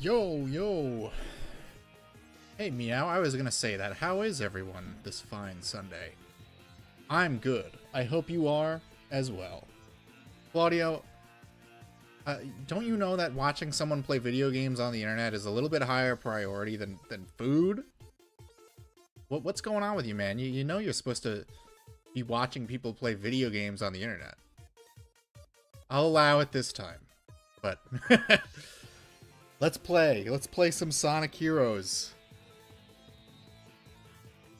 Yo, yo. Hey, Meow, I was gonna say that. How is everyone this fine Sunday? I'm good. I hope you are as well. Claudio, don't you know that watching someone play video games on the internet is a little bit higher priority than food? What's going on with you, man? You know you're supposed to be watching people play video games on the internet. I'll allow it this time, but let's play some Sonic Heroes.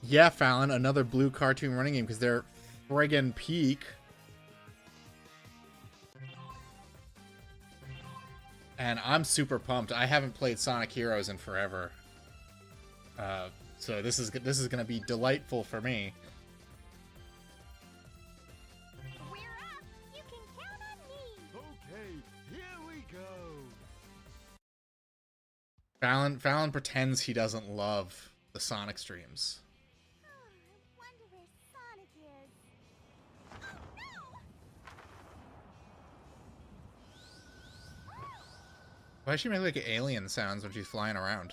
Yeah, Fallon, another blue cartoon running game because they're friggin' peak. And I'm super pumped. I haven't played Sonic Heroes in forever, so this is gonna be delightful for me. We're up. You can count on me. Okay, here we go. Fallon pretends he doesn't love the Sonic streams. I wonder where Sonic is. Oh no! Why does she make like alien sounds when she's flying around?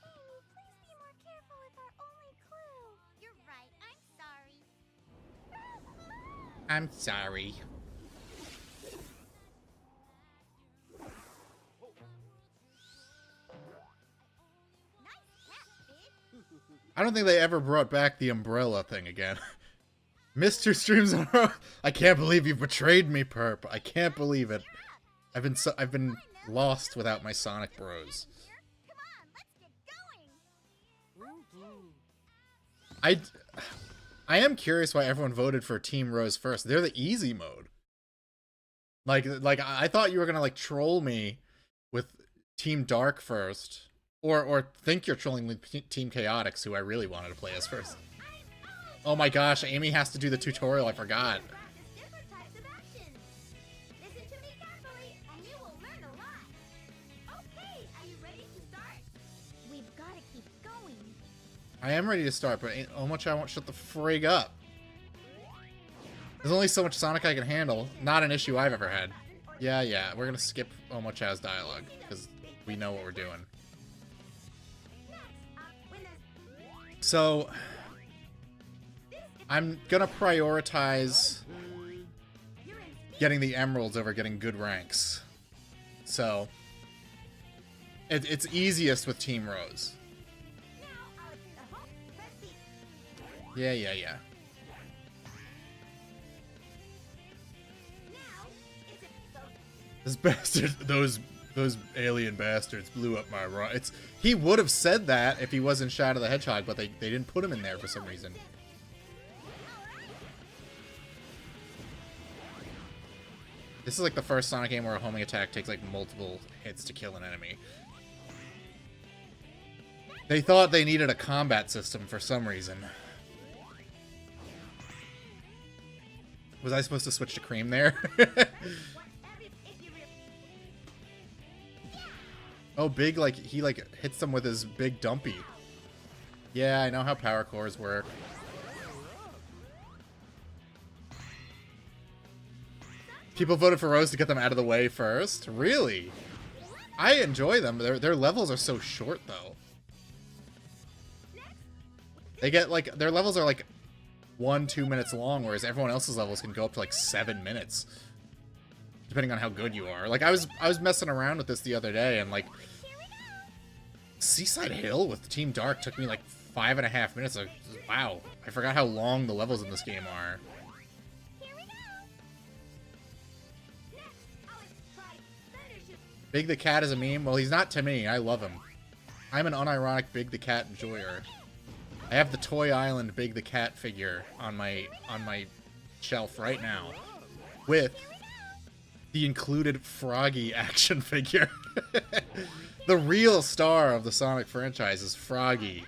Amy, please be more careful with our only clue. You're right. I'm sorry. I'm sorry. Nice catch, Fid. I don't think they ever brought back the umbrella thing again. Mr. Streams on I can't believe you betrayed me, Perp. I can't believe it. I've been lost without my Sonic Bros. Here. Come on, let's get going. I am curious why everyone voted for Team Rose first. They're the easy mode. Like I thought you were gonna like troll me with Team Dark first, or think you're trolling with Team Chaotix, who I really wanted to play as first. Oh my gosh, Amy has to do the tutorial. I forgot. Different types of actions. Listen to me carefully, and you will learn a lot. Okay, are you ready to start? We've got to keep going. I am ready to start, but Omochao won't shut the frig up. There's only so much Sonic I can handle. Not an issue I've ever had. Yeah, we're gonna skip Omochao's dialogue, because we know what we're doing. So, I'm gonna prioritize getting the emeralds over getting good ranks. So, it's easiest with Team Rose. Yeah. This bastard, those alien bastards blew up my run. He would have said that if he was in Shadow the Hedgehog, but they didn't put him in there for some reason. This is like the first Sonic game where a homing attack takes like multiple hits to kill an enemy. They thought they needed a combat system for some reason. Was I supposed to switch to Cream there? Oh, big, like, he, like, hits them with his big dumpy. Yeah, I know how power cores work. People voted for Rose to get them out of the way first? Really? I enjoy them. Their levels are so short, though. They get, like, their levels are, like, 1-2 minutes long, whereas everyone else's levels can go up to, like, 7 minutes. Depending on how good you are. Like, I was messing around with this the other day, and, like, Seaside Hill with Team Dark took me, like, 5.5 minutes. Like, wow. I forgot how long the levels in this game are. Big the Cat is a meme? Well, he's not to me. I love him. I'm an unironic Big the Cat enjoyer. I have the Toy Island Big the Cat figure on my shelf right now. With the included Froggy action figure. The real star of the Sonic franchise is Froggy.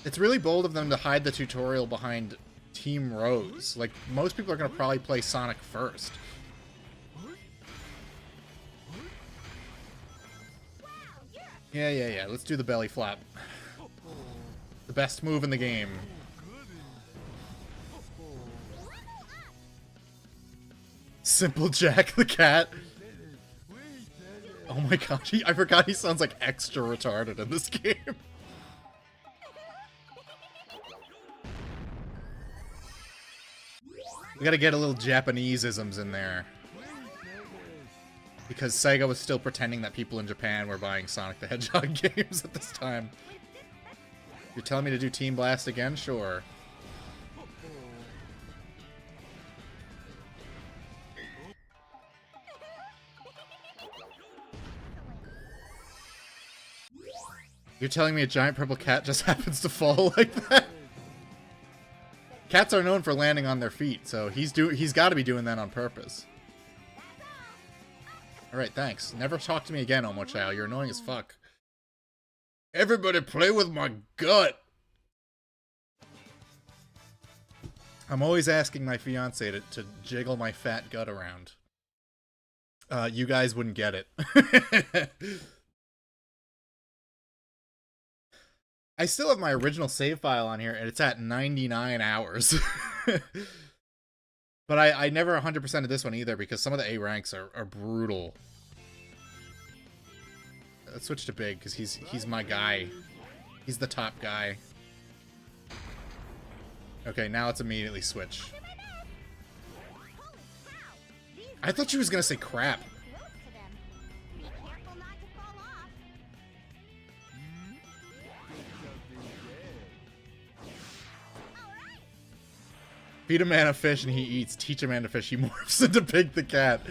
It's really bold of them to hide the tutorial behind Team Rose. Like, most people are going to probably play Sonic first. Yeah. Let's do the belly flap. The best move in the game. Simple Jack the Cat. Oh my gosh, I forgot he sounds like extra retarded in this game. We gotta get a little Japanese-isms in there. Because Sega was still pretending that people in Japan were buying Sonic the Hedgehog games at this time. You're telling me to do Team Blast again? Sure. You're telling me a giant purple cat just happens to fall like that? Cats are known for landing on their feet, so he's got to be doing that on purpose. Alright, thanks. Never talk to me again, Omochao. You're annoying as fuck. Everybody play with my gut! I'm always asking my fiance to jiggle my fat gut around. You guys wouldn't get it. I still have my original save file on here, and it's at 99 hours. But I never 100%ed this one either, because some of the A ranks are brutal. Let's switch to Big, because he's my guy. He's the top guy. Okay, now let's immediately switch. I thought she was gonna say crap. Feed a man a fish and he eats. Teach a man to fish, he morphs into Big the Cat.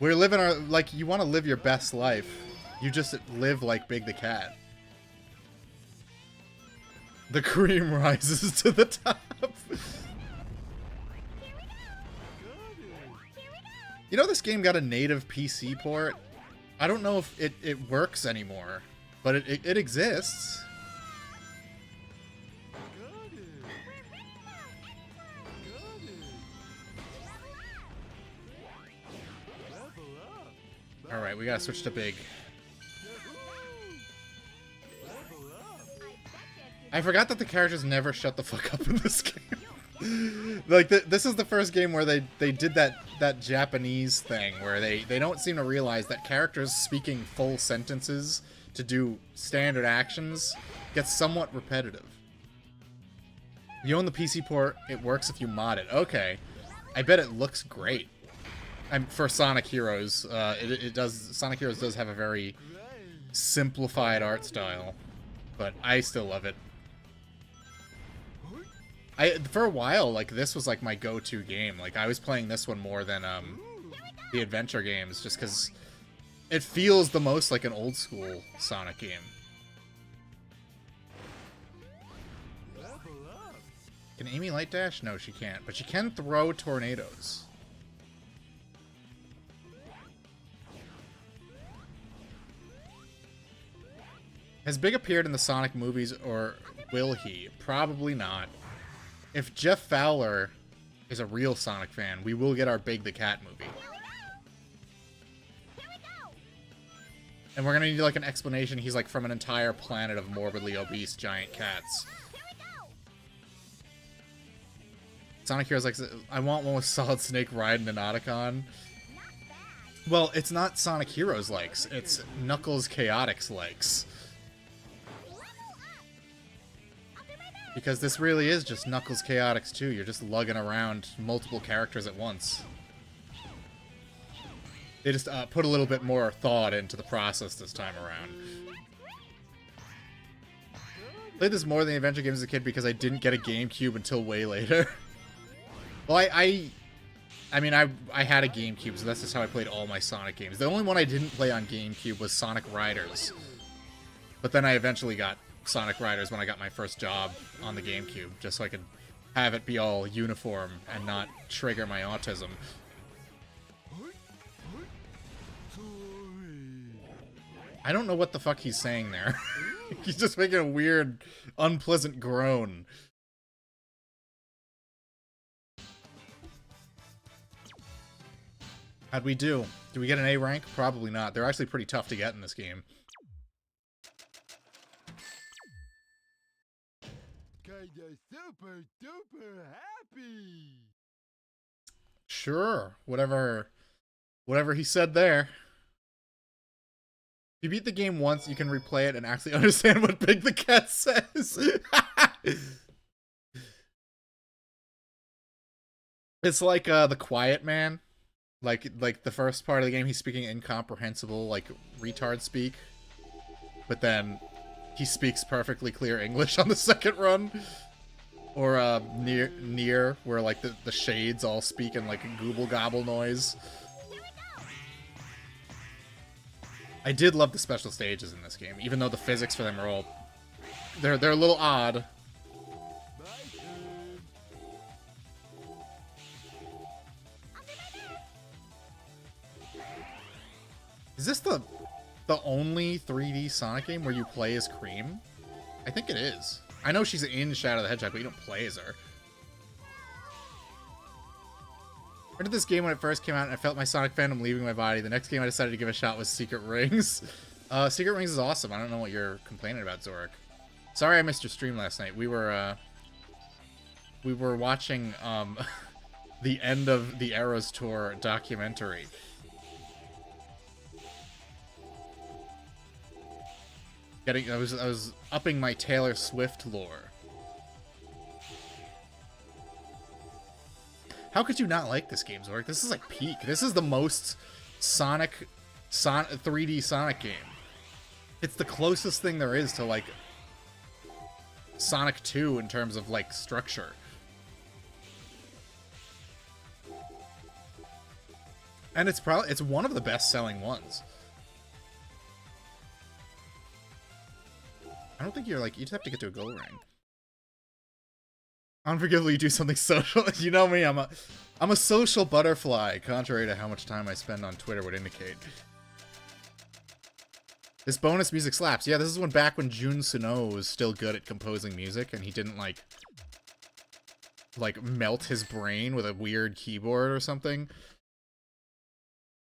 We're living our... Like, you want to live your best life. You just live like Big the Cat. The cream rises to the top. You know this game got a native PC port? I don't know if it works anymore, but it exists. Alright, we gotta switch to Big. I forgot that the characters never shut the fuck up in this game. Like, this is the first game where they did that Japanese thing, where they don't seem to realize that characters speaking full sentences to do standard actions gets somewhat repetitive. You own the PC port, it works if you mod it. Okay. I bet it looks great. For Sonic Heroes, it does. Sonic Heroes does have a very simplified art style, but I still love it. For a while, like, this was like my go-to game. Like, I was playing this one more than the adventure games, just because it feels the most like an old school Sonic game. Level up. Can Amy light dash? No, she can't. But she can throw tornadoes. Has Big appeared in the Sonic movies, or will he? Probably not. If Jeff Fowler is a real Sonic fan, we will get our Big the Cat movie. And we're gonna need like an explanation. He's like from an entire planet of morbidly obese giant cats. Sonic Heroes like, I want one with Solid Snake riding an Otacon. Well, it's not Sonic Heroes likes, it's Knuckles Chaotix likes. Because this really is just Knuckles Chaotix 2. You're just lugging around multiple characters at once. They just put a little bit more thought into the process this time around. Played this more than the adventure games as a kid because I didn't get a GameCube until way later. Well, I mean, I had a GameCube, so that's just how I played all my Sonic games. The only one I didn't play on GameCube was Sonic Riders. But then I eventually got Sonic Riders when I got my first job on the GameCube, just so I could have it be all uniform and not trigger my autism. I don't know what the fuck he's saying there. He's just making a weird, unpleasant groan. How'd we do? Do we get an A rank? Probably not. They're actually pretty tough to get in this game. Kinda super duper happy. Sure. Whatever he said there. If you beat the game once, you can replay it and actually understand what Big the Cat says. It's like The Quiet Man. Like the first part of the game, he's speaking incomprehensible, like, retard speak. But then he speaks perfectly clear English on the second run. Or Nier, where like the shades all speak in like a gooble gobble noise. I did love the special stages in this game, even though the physics for them are all they're a little odd. Is this the only 3D Sonic game where you play as Cream? I think it is. I know she's in Shadow the Hedgehog, but you don't play as her. I did this game when it first came out, and I felt my Sonic fandom leaving my body. The next game I decided to give a shot was Secret Rings. Secret Rings is awesome. I don't know what you're complaining about, Zorik. Sorry I missed your stream last night. We were watching the end of the Eras Tour documentary. I was upping my Taylor Swift lore. How could you not like this game, Zorik? This is like peak. This is the most Sonic 3D Sonic game. It's the closest thing there is to like Sonic 2 in terms of like structure. And it's one of the best-selling ones. I don't think you're like, you just have to get to a gold rank. Unforgivably, you do something social. You know me, I'm a social butterfly, contrary to how much time I spend on Twitter would indicate. This bonus music slaps. Yeah, this is back when Jun Suno was still good at composing music, and he didn't like melt his brain with a weird keyboard or something. I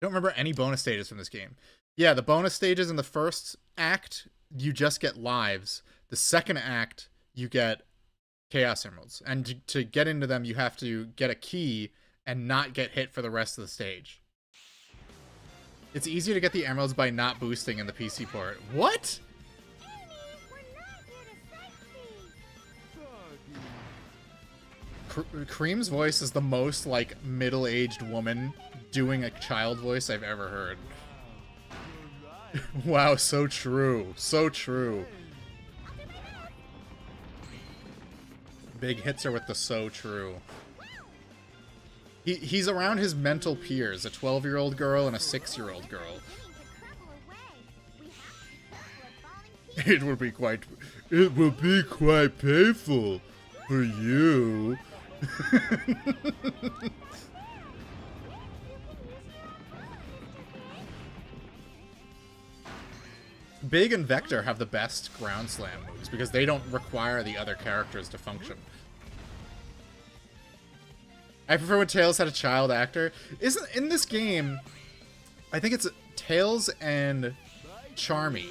don't remember any bonus stages from this game. Yeah, the bonus stages in the first act, you just get lives. The second act, you get Chaos Emeralds. And to get into them, you have to get a key and not get hit for the rest of the stage. It's easier to get the emeralds by not boosting in the PC port. What? Cream's voice is the most, like, middle-aged woman doing a child voice I've ever heard. Wow, so true. So true. Big hits her with the so true. He's around his mental peers, a 12-year-old girl and a 6-year-old girl. It will be quite painful. For you. Big and Vector have the best ground slam moves because they don't require the other characters to function. I prefer when Tails had a child actor. Isn't in this game, I think it's Tails and Charmy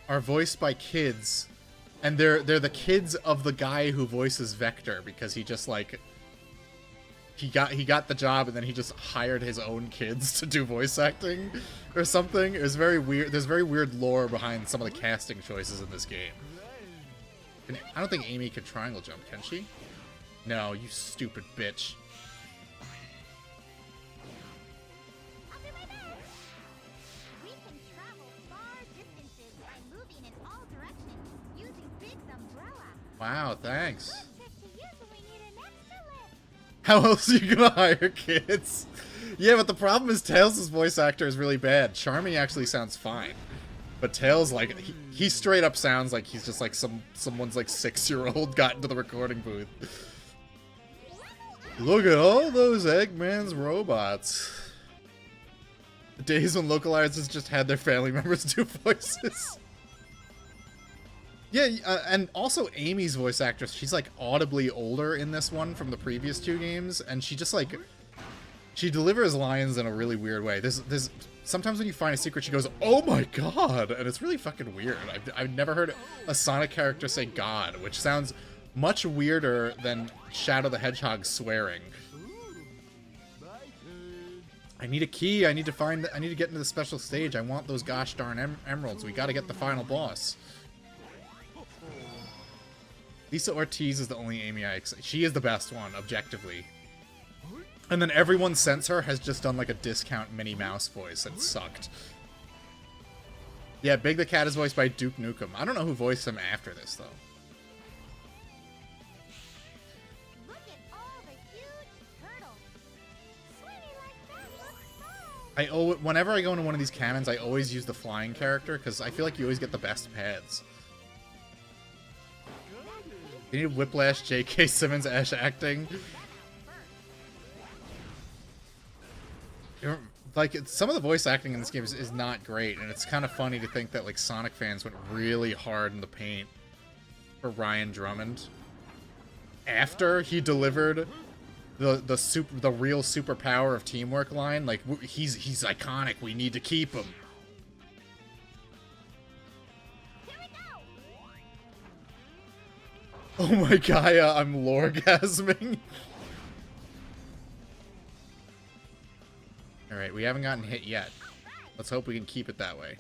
are voiced by kids, and they're the kids of the guy who voices Vector because he just like he got the job and then he just hired his own kids to do voice acting or something. It was very weird. There's very weird lore behind some of the casting choices in this game. And I don't think Amy could triangle jump, can she? No, you stupid bitch. I'll do my best. We can travel far distances by moving in all directions using Big's umbrella. Wow, thanks. Says to use when we need an extra lift. How else are you gonna hire kids? Yeah, but the problem is Tails' voice actor is really bad. Charmy actually sounds fine. But Tails, like, he straight up sounds like he's just like someone's like 6-year-old got into the recording booth. Look at all those Eggman's robots. The days when localizers just had their family members do voices. Yeah, and also Amy's voice actress, she's like audibly older in this one from the previous 2 games, and she just like, she delivers lines in a really weird way. There's sometimes when you find a secret, she goes, "Oh my god," and it's really fucking weird. I've never heard a Sonic character say "God," which sounds much weirder than Shadow the Hedgehog swearing. I need a key. I need to get into the special stage. I want those gosh darn emeralds. We got to get the final boss. Lisa Ortiz is the only Amy I accept. She is the best one, objectively. And then everyone since her has just done like a discount Minnie Mouse voice and sucked. Yeah, Big the Cat is voiced by Duke Nukem. I don't know who voiced him after this, though. Look at all the huge turtles. Swimming like that looks fun. Whenever I go into one of these cannons, I always use the flying character, because I feel like you always get the best pads. You need Whiplash, J.K. Simmons, Ash acting. Like, some of the voice acting in this game is not great, and it's kind of funny to think that, like, Sonic fans went really hard in the paint for Ryan Drummond after he delivered the real superpower of teamwork line. Like, he's iconic, we need to keep him. Oh my Gaia, I'm lorgasming. Alright, we haven't gotten hit yet. Let's hope we can keep it that way.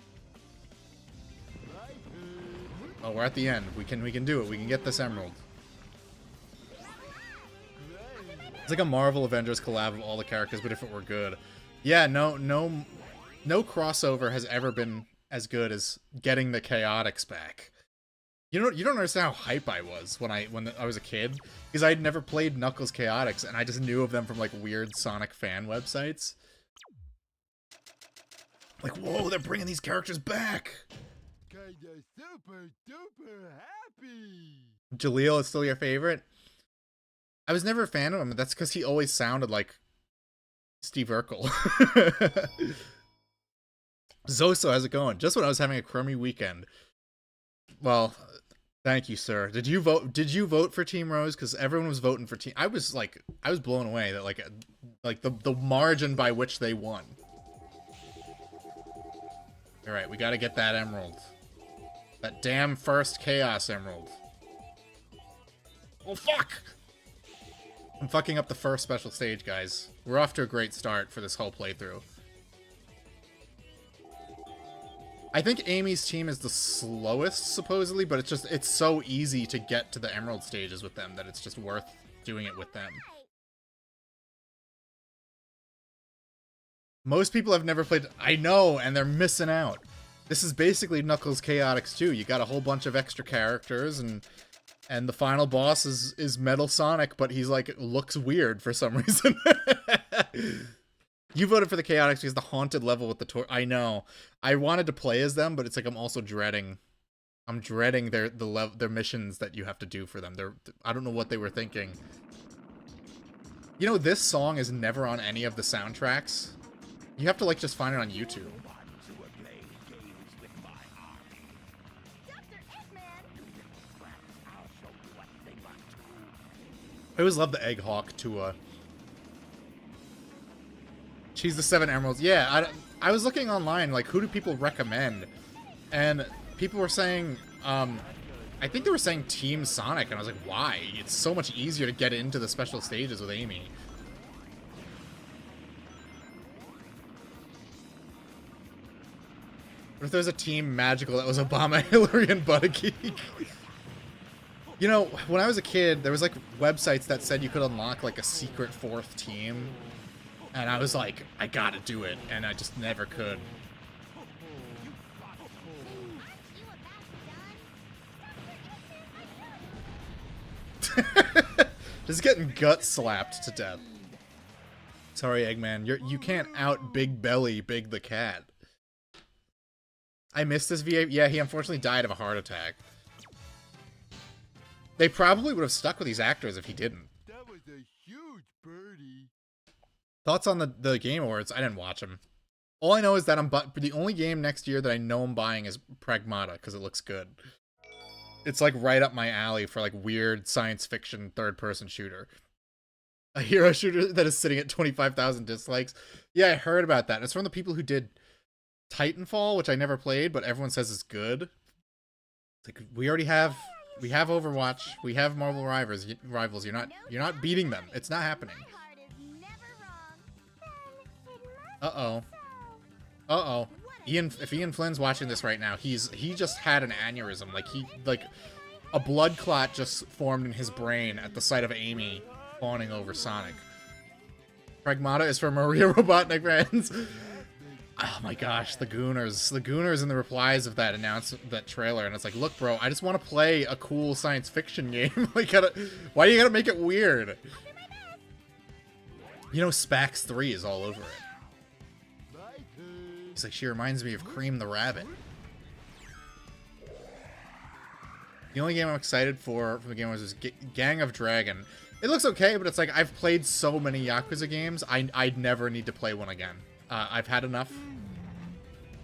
Oh, we're at the end. We can do it. We can get this emerald. It's like a Marvel Avengers collab of all the characters, but if it were good. Yeah, no crossover has ever been as good as getting the Chaotix back. You don't understand how hype I was when I was a kid, because I had never played Knuckles Chaotix, and I just knew of them from like weird Sonic fan websites. Like, whoa, they're bringing these characters back. Kinda super duper happy. Jaleel is still your favorite? I was never a fan of him, but that's because he always sounded like Steve Urkel. Zoso, how's it going? Just when I was having a crummy weekend. Well, thank you, sir. Did you vote for Team Rose? Because everyone was voting for Team. I was blown away that like the margin by which they won. All right, we got to get that emerald. That damn first Chaos Emerald. Oh fuck! I'm fucking up the first special stage, guys. We're off to a great start for this whole playthrough. I think Amy's team is the slowest, supposedly, but it's so easy to get to the emerald stages with them that it's just worth doing it with them. Most people have never played... I know, and they're missing out. This is basically Knuckles Chaotix 2. You got a whole bunch of extra characters, and the final boss is Metal Sonic, but he's like, looks weird for some reason. You voted for the Chaotix because the haunted level with the I know. I wanted to play as them, but it's like I'm also dreading I'm dreading their missions that you have to do for them. I don't know what they were thinking. You know, this song is never on any of the soundtracks. You have to like just find it on YouTube. I always love the Egg Hawk Tua. She's the 7 Emeralds. Yeah, I was looking online, like, who do people recommend? And people were saying, I think they were saying Team Sonic, and I was like, why? It's so much easier to get into the special stages with Amy. What if there's a Team Magical that was Obama, Hillary, and Buttigieg? You know, when I was a kid, there was, like, websites that said you could unlock, like, a secret 4th team. And I was like, I gotta do it. And I just never could. Just getting gut slapped to death. Sorry, Eggman. You can't out Big Belly Big the Cat. I missed this VA. Yeah, he unfortunately died of a heart attack. They probably would have stuck with these actors if he didn't. That was a huge birdie. Thoughts on the Game Awards? I didn't watch them. All I know is that the only game next year that I know I'm buying is Pragmata, because it looks good. It's like right up my alley for like weird science fiction third-person shooter. A hero shooter that is sitting at 25,000 dislikes. Yeah, I heard about that. It's from the people who did Titanfall, which I never played, but everyone says it's good. It's like, we have Overwatch, we have Marvel Rivals. You're not beating them. It's not happening. Uh-oh. Uh-oh. If Ian Flynn's watching this right now, he just had an aneurysm. Like a blood clot just formed in his brain at the sight of Amy fawning over Sonic. Pragmata is for Maria Robotnik fans. Oh my gosh, the Gooners. The Gooners in the replies of that trailer, and it's like, look, bro, I just want to play a cool science fiction game. Why do you gotta make it weird? You know, Spax 3 is all over it. He's like, she reminds me of Cream the Rabbit. The only game I'm excited for from the Game Awards is Gang of Dragon. It looks okay, but it's like, I've played so many Yakuza games, I'd never need to play one again. I've had enough.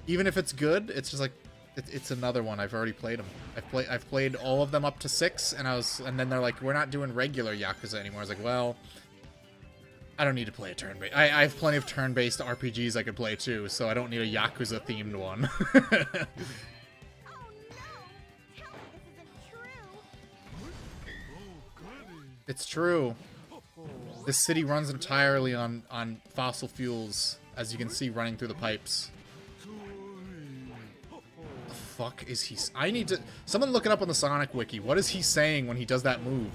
Even if it's good, it's just like it's another one. I've already played them. I've played all of them up to 6, and then they're like, we're not doing regular Yakuza anymore. I was like, well, I don't need to play a turn-based. I have plenty of turn-based RPGs I could play too, so I don't need a Yakuza themed one. It's true. This city runs entirely on fossil fuels, as you can see running through the pipes. The fuck is he? I need to. Someone look it up on the Sonic Wiki. What is he saying when he does that move?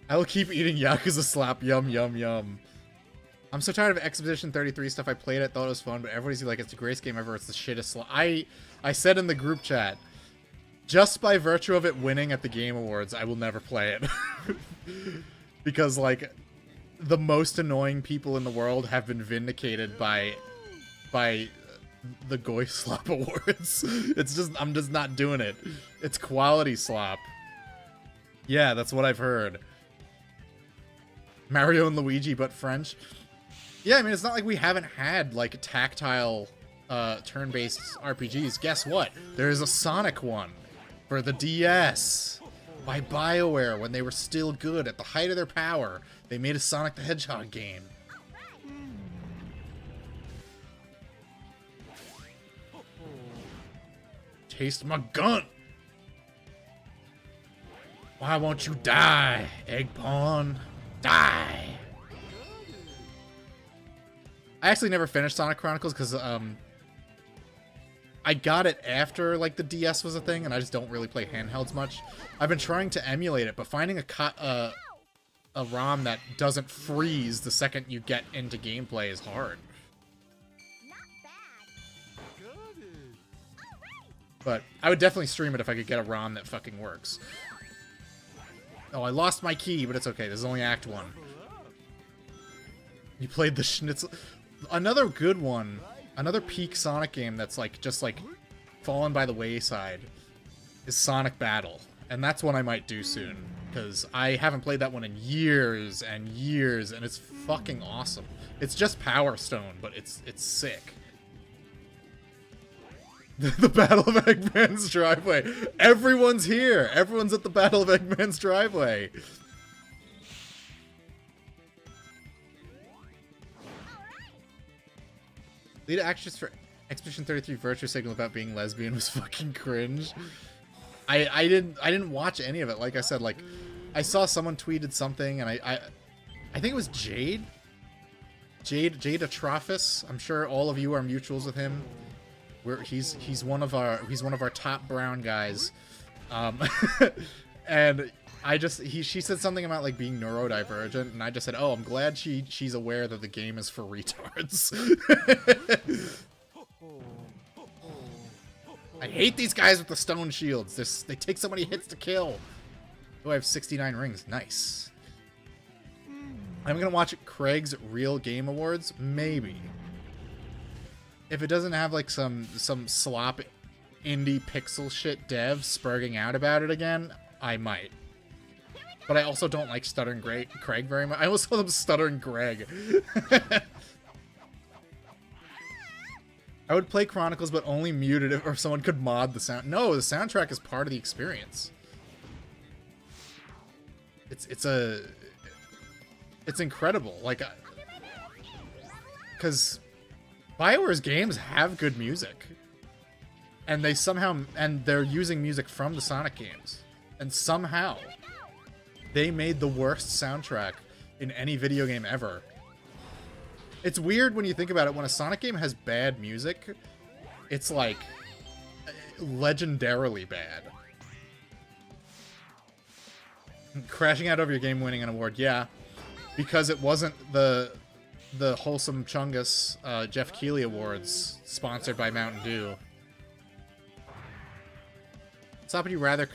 I will keep eating Yakuza slap. Yum, yum, yum. I'm so tired of Expedition 33 stuff. I played it, thought it was fun, but everybody's like, it's the greatest game ever. It's the shittest slap. I said in the group chat, just by virtue of it winning at the Game Awards, I will never play it. Because, like, the most annoying people in the world have been vindicated by the Goy Slop Awards. It's just, I'm just not doing it. It's quality slop. Yeah, that's what I've heard. Mario and Luigi, but French. Yeah, I mean, it's not like we haven't had, like, tactile, turn-based RPGs. Guess what? There's a Sonic one for the DS by BioWare when they were still good at the height of their power. They made a Sonic the Hedgehog game. Taste my gun! Why won't you die, Egg Pawn? Die! I actually never finished Sonic Chronicles because I got it after like the DS was a thing, and I just don't really play handhelds much. I've been trying to emulate it, but finding a ROM that doesn't freeze the second you get into gameplay is hard. But I would definitely stream it if I could get a ROM that fucking works. Oh, I lost my key, but it's okay. This is only Act 1. You played the Schnitzel. Another good one. Another peak Sonic game that's like just like fallen by the wayside is Sonic Battle. And that's one I might do soon. Because I haven't played that one in years and years, and it's fucking awesome. It's just Power Stone, but it's sick. The Battle of Eggman's driveway. Everyone's here. Everyone's at the Battle of Eggman's driveway. Lead actress for Expedition 33 Virtue Signal about being lesbian was fucking cringe. I didn't watch any of it. Like I said, like I saw someone tweeted something, and I think it was Jade Atrophis. I'm sure all of you are mutuals with him. He's one of our top brown guys, and she said something about like being neurodivergent, and I just said, oh, I'm glad she's aware that the game is for retards. I hate these guys with the stone shields. They take so many hits to kill. Oh, I have 69 rings. Nice. I'm gonna watch Craig's Real Game Awards, maybe. If it doesn't have like some slop indie pixel shit dev spurging out about it again, I might. But I also don't like Stuttering Craig very much. I almost call him Stuttering Greg. I would play Chronicles, but only muted if someone could mod the sound. No, the soundtrack is part of the experience. It's incredible. Like, because BioWare's games have good music, and they're using music from the Sonic games, and somehow they made the worst soundtrack in any video game ever. It's weird when you think about it. When a Sonic game has bad music, it's like legendarily bad. Crashing out over your game winning an award, yeah, because it wasn't the Wholesome Chungus Jeff Keighley Awards sponsored by Mountain Dew. So would you rather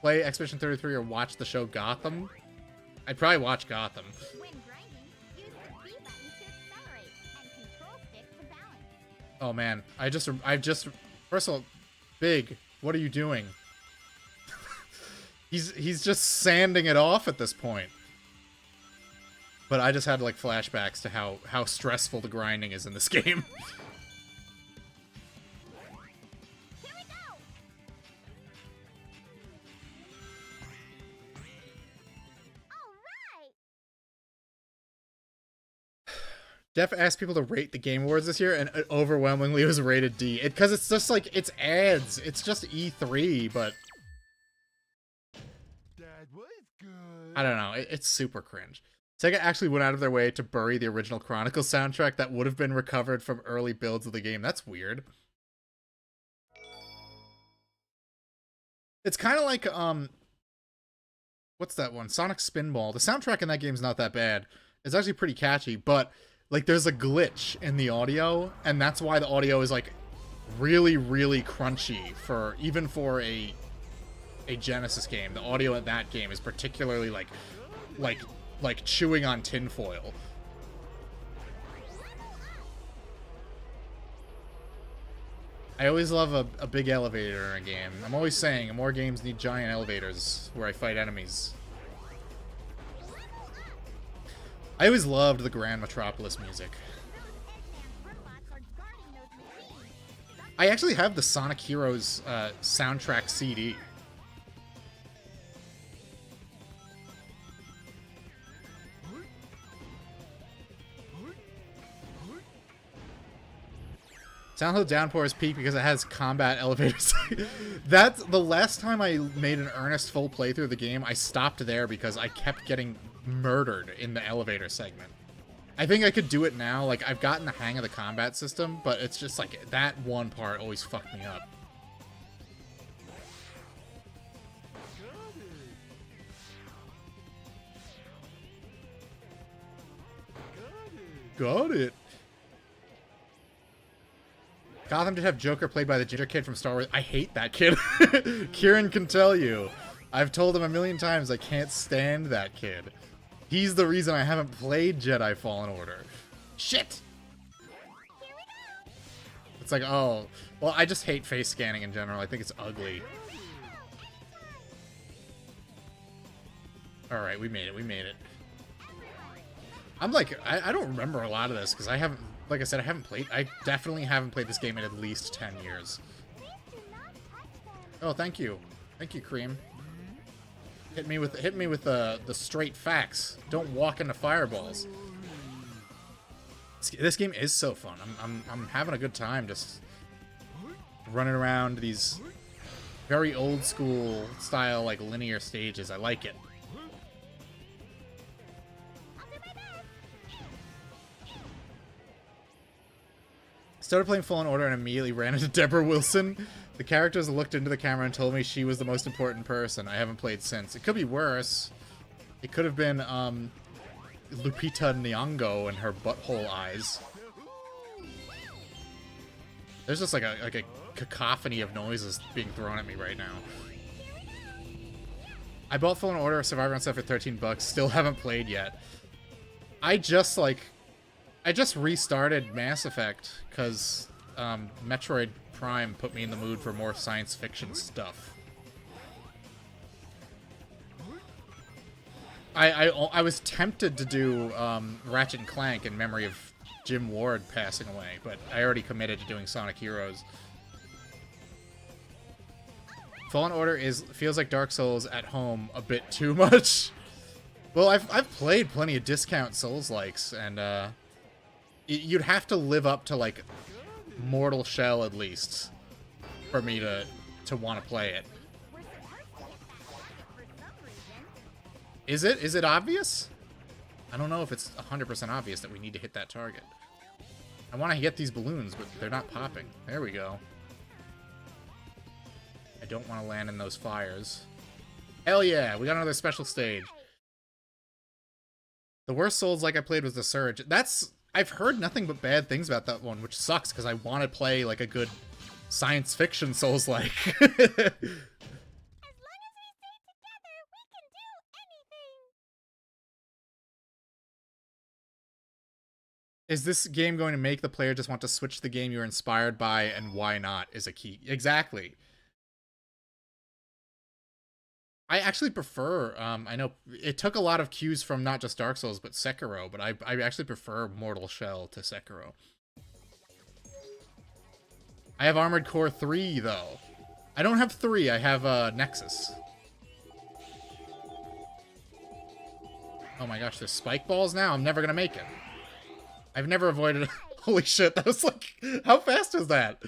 play Expedition 33 or watch the show Gotham? I'd probably watch Gotham. When grinding, use the B button to accelerate and control stick to balance. Oh man, I just first of all, Big, what are you doing? he's just sanding it off at this point. But I just had like flashbacks to how stressful the grinding is in this game. Here we go. All right. Jeff asked people to rate the Game Awards this year, and it overwhelmingly was rated D. Because it's just like, it's ads. It's just E3, but That was good. I don't know. It's super cringe. Sega actually went out of their way to bury the original Chronicles soundtrack that would have been recovered from early builds of the game. That's weird. It's kind of like, what's that one? Sonic Spinball. The soundtrack in that game is not that bad. It's actually pretty catchy, but like there's a glitch in the audio, and that's why the audio is like really, really crunchy even for a Genesis game. The audio in that game is particularly like chewing on tinfoil. I always love a big elevator in a game. I'm always saying more games need giant elevators where I fight enemies. I always loved the Grand Metropolis music. I actually have the Sonic Heroes soundtrack CD. Silent Hill Downpour is peak because it has combat elevators. That's the last time I made an earnest full playthrough of the game. I stopped there because I kept getting murdered in the elevator segment. I think I could do it now. Like, I've gotten the hang of the combat system, but it's just like that one part always fucked me up. Got it. Gotham did have Joker played by the ginger kid from Star Wars. I hate that kid. Kieran can tell you. I've told him a million times I can't stand that kid. He's the reason I haven't played Jedi Fallen Order. Shit! It's like, oh, well, I just hate face scanning in general. I think it's ugly. Alright, we made it, we made it. I'm like, I don't remember a lot of this, because I haven't, like I said, I definitely haven't played this game in at least 10 years. Oh, thank you. Thank you, Cream. Hit me with the straight facts. Don't walk into fireballs. This game is so fun. I'm having a good time just running around these very old school style, like, linear stages. I like it. Started playing Fallen Order and immediately ran into Deborah Wilson. The characters looked into the camera and told me she was the most important person. I haven't played since. It could be worse. It could have been Lupita Nyong'o and her butthole eyes. There's just like a cacophony of noises being thrown at me right now. I bought Fallen Order Survivor on set for $13. Still haven't played yet. I just restarted Mass Effect because Metroid Prime put me in the mood for more science fiction stuff. I was tempted to do Ratchet and Clank in memory of Jim Ward passing away, but I already committed to doing Sonic Heroes. Fallen Order feels like Dark Souls at home a bit too much. Well, I've played plenty of discount Souls-likes, and you'd have to live up to, like, Mortal Shell at least for me to want to play it. Is it obvious? I don't know if it's 100% obvious that we need to hit that target. I want to get these balloons, but they're not popping. There we go. I don't want to land in those fires. Hell yeah, we got another special stage. The worst Souls-like I played was The Surge. I've heard nothing but bad things about that one, which sucks because I want to play like a good science fiction Souls-like. Is this game going to make the player just want to switch the game you're inspired by, and why not is a key. Exactly. I actually prefer, I know it took a lot of cues from not just Dark Souls, but Sekiro, but I actually prefer Mortal Shell to Sekiro. I have Armored Core 3, though. I don't have 3, I have Nexus. Oh my gosh, there's spike balls now? I'm never gonna make it. I've never avoided... Holy shit, that was like... How fast is that?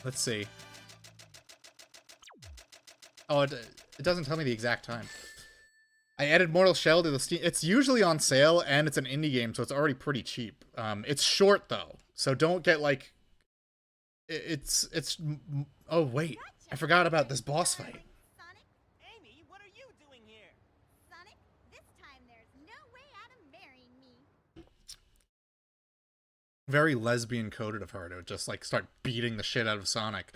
Let's see. Oh, it doesn't tell me the exact time. I added Mortal Shell to the Steam... It's usually on sale, and it's an indie game, so it's already pretty cheap. It's short, though, so don't get, like... It's... Oh, wait. I forgot about this boss fight. Very lesbian coded of her to just like start beating the shit out of Sonic.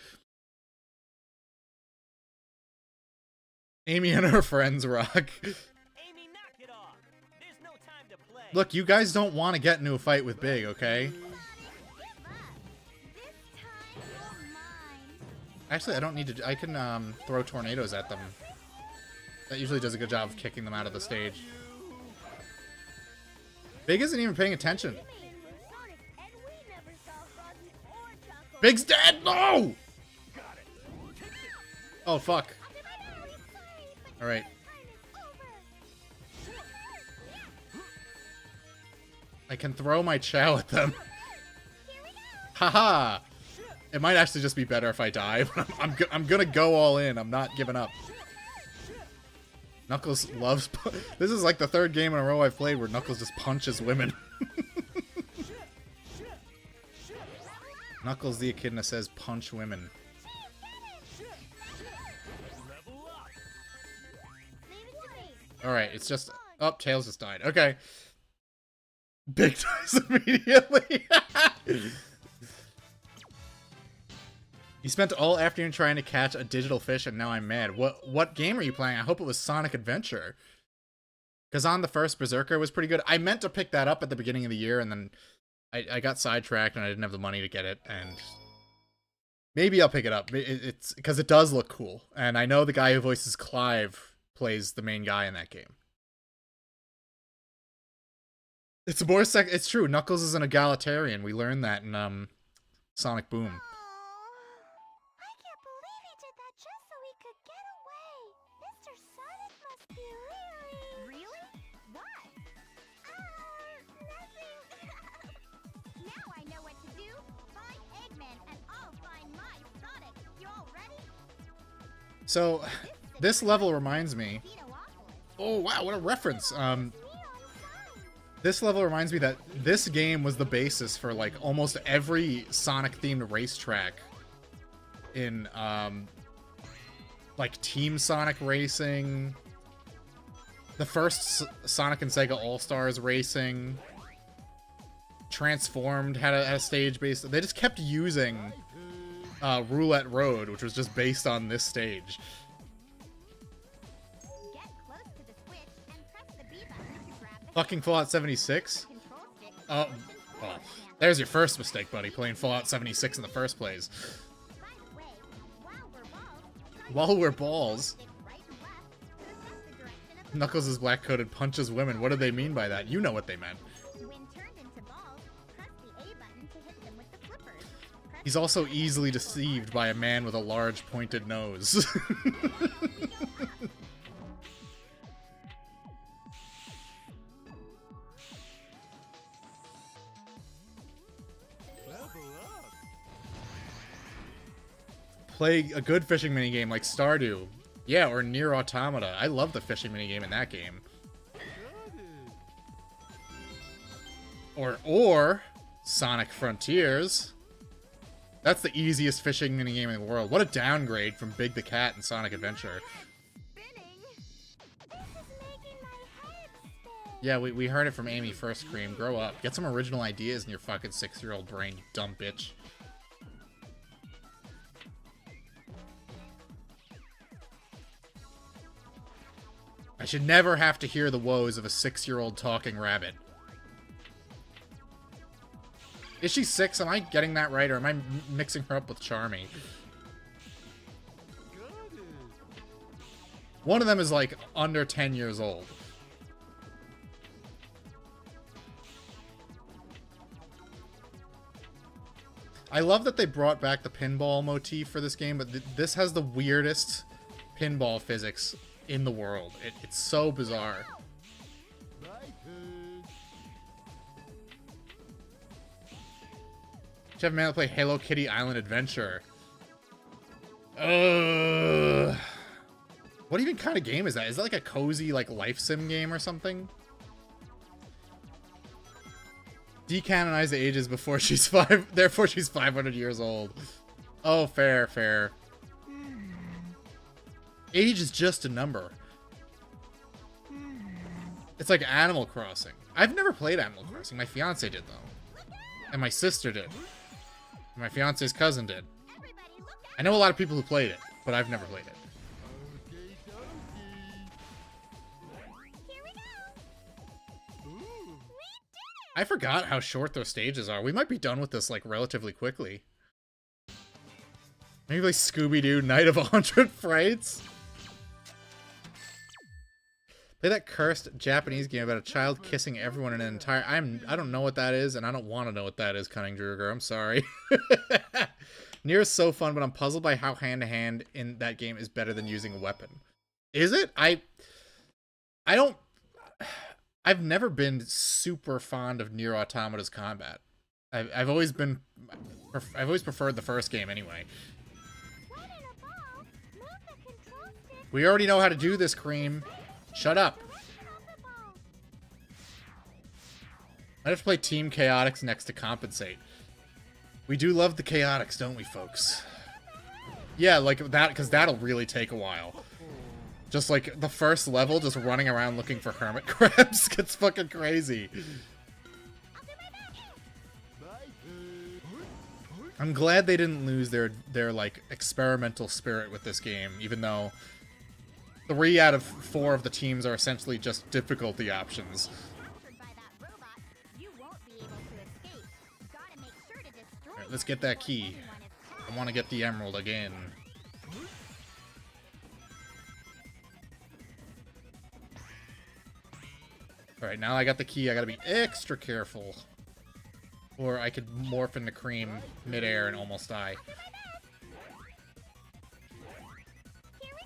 Amy and her friends rock. Amy, knock it off. There's no time to play. Look, you guys don't want to get into a fight with Big, okay? Actually, I don't need to. I can throw tornadoes at them. That usually does a good job of kicking them out of the stage. Big isn't even paying attention. Big's dead! No! Oh, fuck. Alright. I can throw my Chow at them. Haha! It might actually just be better if I die, but I'm gonna go all in. I'm not giving up. Knuckles loves... This is like the third game in a row I've played where Knuckles just punches women. Knuckles the Echidna says punch women. Alright, it's just... Oh, Tails just died. Okay. Big dies immediately. You spent all afternoon trying to catch a digital fish, and now I'm mad. What game are you playing? I hope it was Sonic Adventure. Because on the first Berserker was pretty good. I meant to pick that up at the beginning of the year, and then I got sidetracked, and I didn't have the money to get it, and maybe I'll pick it up. It's because it does look cool, and I know the guy who voices Clive plays the main guy in that game. It's more it's true. Knuckles is an egalitarian. We learned that in Sonic Boom. Oh, I can't believe he did that just so he could get away. Mr. Sonic must be really... Really? What? Nothing. Now I know what to do. Find Eggman and I'll find my Sonic. You all ready? So, this level reminds me... Oh, wow, what a reference. This level reminds me that this game was the basis for, like, almost every Sonic-themed racetrack in, like, Team Sonic Racing, the first Sonic and Sega All-Stars Racing, Transformed had a stage based... They just kept using Roulette Road, which was just based on this stage. Fucking Fallout 76? Oh, well, there's your first mistake, buddy, playing Fallout 76 in the first place. While we're balls. Knuckles is black-coated, punches women. What do they mean by that? You know what they meant. He's also easily deceived by a man with a large, pointed nose. Play a good fishing minigame like Stardew. Yeah, or Nier Automata. I love the fishing minigame in that game. Or Sonic Frontiers. That's the easiest fishing minigame in the world. What a downgrade from Big the Cat and Sonic Adventure. Yeah, we heard it from Amy First Cream. Grow up. Get some original ideas in your fucking 6-year-old brain, you dumb bitch. I should never have to hear the woes of a 6-year-old talking rabbit. Is she 6? Am I getting that right, or am I mixing her up with Charmy? One of them is, like, under 10 years old. I love that they brought back the pinball motif for this game, but this has the weirdest pinball physics in the world. It's so bizarre. Should have a man to play Hello Kitty Island Adventure. What even kind of game is that? Is that like a cozy, like, life sim game or something? Decanonize the ages before she's 5, therefore she's 500 years old. Oh, fair, fair. Age is just a number. It's like Animal Crossing. I've never played Animal Crossing. My fiance did, though. And my sister did. And my fiance's cousin did. I know a lot of people who played it, but I've never played it. I forgot how short those stages are. We might be done with this, like, relatively quickly. Maybe like Scooby-Doo Night of 100 Frights? Play that cursed Japanese game about a child kissing everyone in an entire... I don't know what that is, and I don't want to know what that is, Cunning Druger. I'm sorry. Nier is so fun, but I'm puzzled by how hand-to-hand in that game is better than using a weapon. Is it? I've never been super fond of Nier Automata's combat. I've always preferred the first game anyway. We already know how to do this, Cream. Shut up. I have to play Team Chaotix next to compensate. We do love the Chaotix, don't we, folks? Yeah, like that, because that'll really take a while. Just like the first level, just running around looking for hermit crabs gets fucking crazy. I'm glad they didn't lose their like experimental spirit with this game, even though 3 out of 4 of the teams are essentially just difficulty options. Captured by that robot, you won't be able to escape. Gotta make sure to destroy Alright, let's get that key. anyone is caught. I want to get the emerald again. Alright, now I got the key, I gotta be extra careful. Or I could morph into Cream midair and almost die. Here we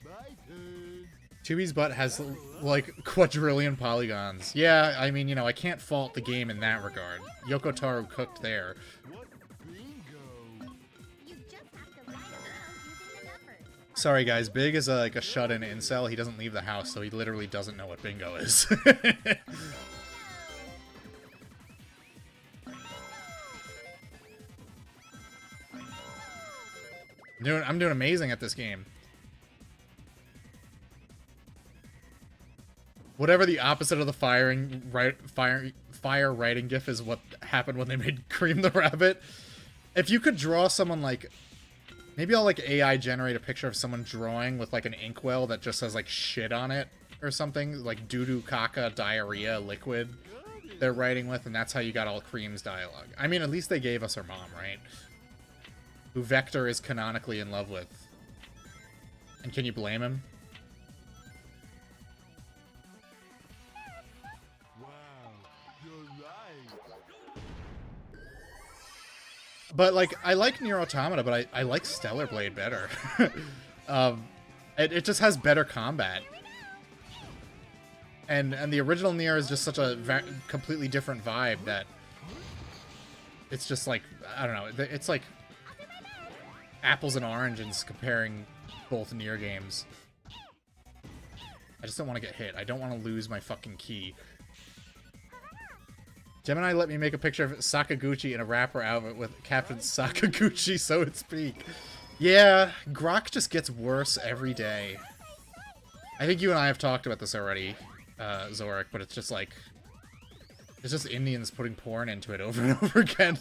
go. My turn. 2B's butt has, like, quadrillion polygons. Yeah, I mean, you know, I can't fault the game in that regard. Yoko Taro cooked there. What bingo? You just have to line around using the numbers. Sorry, guys, Big is like a shut-in incel. He doesn't leave the house, so he literally doesn't know what bingo is. I'm doing amazing at this game. Whatever the opposite of the fire writing gif is what happened when they made Cream the Rabbit. If you could draw someone like... Maybe I'll like AI generate a picture of someone drawing with like an inkwell that just says like shit on it or something. Like doo-doo, caca, diarrhea, liquid they're writing with, and that's how you got all Cream's dialogue. I mean, at least they gave us her mom, right? Who Vector is canonically in love with. And can you blame him? Wow, you're right. But, like, I like Nier Automata, but I like Stellar Blade better. It just has better combat. And the original Nier is just such a completely different vibe that... It's just like, I don't know, it's like apples and oranges comparing both Nier games. I just don't want to get hit. I don't want to lose my fucking key. Gemini let me make a picture of Sakaguchi in a rapper outfit with Captain Sakaguchi, so to speak. Yeah, Grok just gets worse every day. I think you and I have talked about this already, Zorik, but it's just like... It's just Indians putting porn into it over and over again.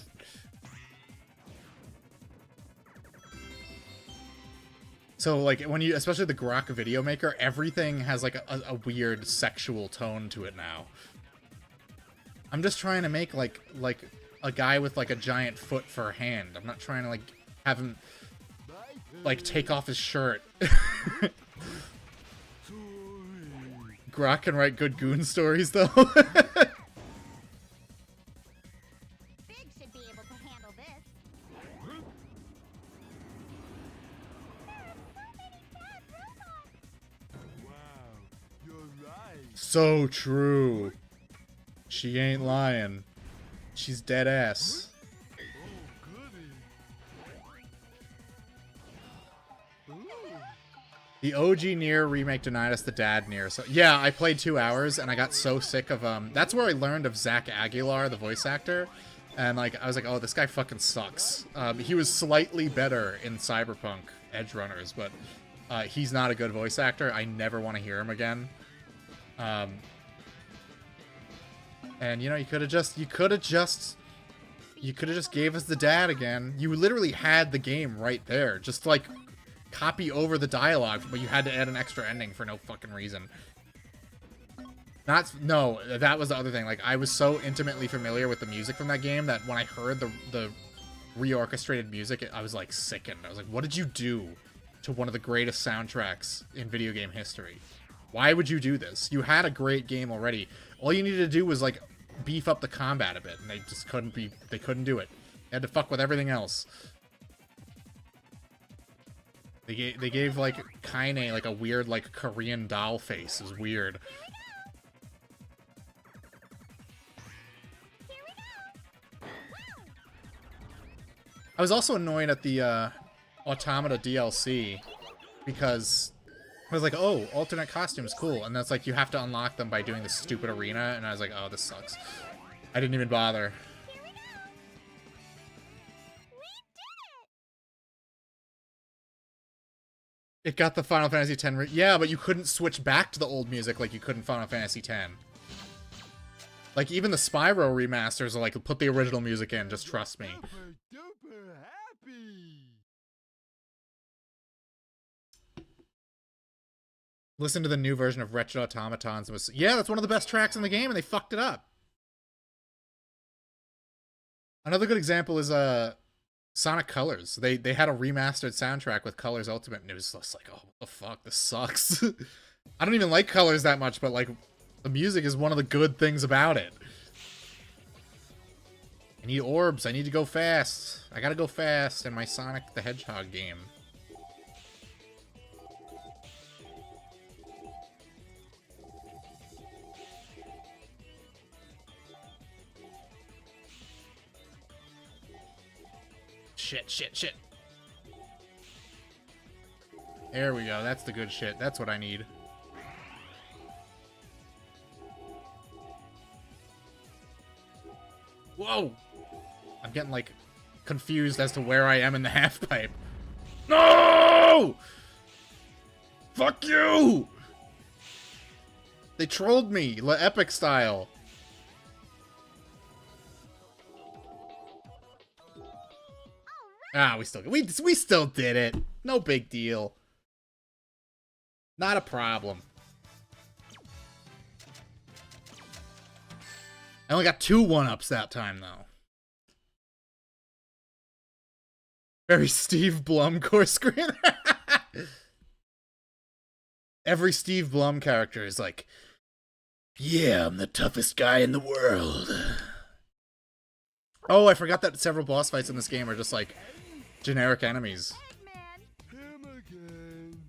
So, like, when you... Especially the Grok video maker, everything has, like, a weird sexual tone to it now. I'm just trying to make, like a guy with, like, a giant foot for a hand. I'm not trying to, like, have him, like, take off his shirt. Grok can write good goon stories, though. Big should be able to handle this. Wow, you're right. So true. She ain't lying. She's dead ass. Oh, goody. Ooh. The OG Nier remake denied us the dad Nier. So yeah, I played 2 hours and I got so sick of that's where I learned of Zach Aguilar, the voice actor. And like I was like, oh, this guy fucking sucks. He was slightly better in Cyberpunk Edge Runners, but he's not a good voice actor. I never want to hear him again. And you know, you could have just gave us the dad again. You literally had the game right there. Just like copy over the dialogue, but you had to add an extra ending for no fucking reason. No, that was the other thing. Like, I was so intimately familiar with the music from that game that when I heard the reorchestrated music, I was like sickened. I was like, what did you do to one of the greatest soundtracks in video game history? Why would you do this? You had a great game already. All you needed to do was like beef up the combat a bit, and they just couldn't do it. They had to fuck with everything else. They gave like Kaine like a weird like Korean doll face. It was weird. I was also annoyed at the Automata DLC because I was like, oh, alternate costumes, cool. And that's like, you have to unlock them by doing this stupid arena. And I was like, oh, this sucks. I didn't even bother. It got the Final Fantasy X. Yeah, but you couldn't switch back to the old music like you could in Final Fantasy X. Like, even the Spyro remasters are like, put the original music in, just trust me. Super duper happy. Listen to the new version of Wretched Automatons. Yeah, that's one of the best tracks in the game, and they fucked it up. Another good example is Sonic Colors. They had a remastered soundtrack with Colors Ultimate, and it was just like, oh, what the fuck, this sucks. I don't even like Colors that much, but like, the music is one of the good things about it. I need orbs. I need to go fast. I gotta go fast in my Sonic the Hedgehog game. Shit. There we go. That's the good shit. That's what I need. Whoa! I'm getting, like, confused as to where I am in the half-pipe. No! Fuck you! They trolled me, Epic style. Ah, we still did it. No big deal. Not a problem. I only got 2 1-ups that time, though. Very Steve Blum course screen. Every Steve Blum character is like, yeah, I'm the toughest guy in the world. Oh, I forgot that several boss fights in this game are just like generic enemies. Eggman. Him again.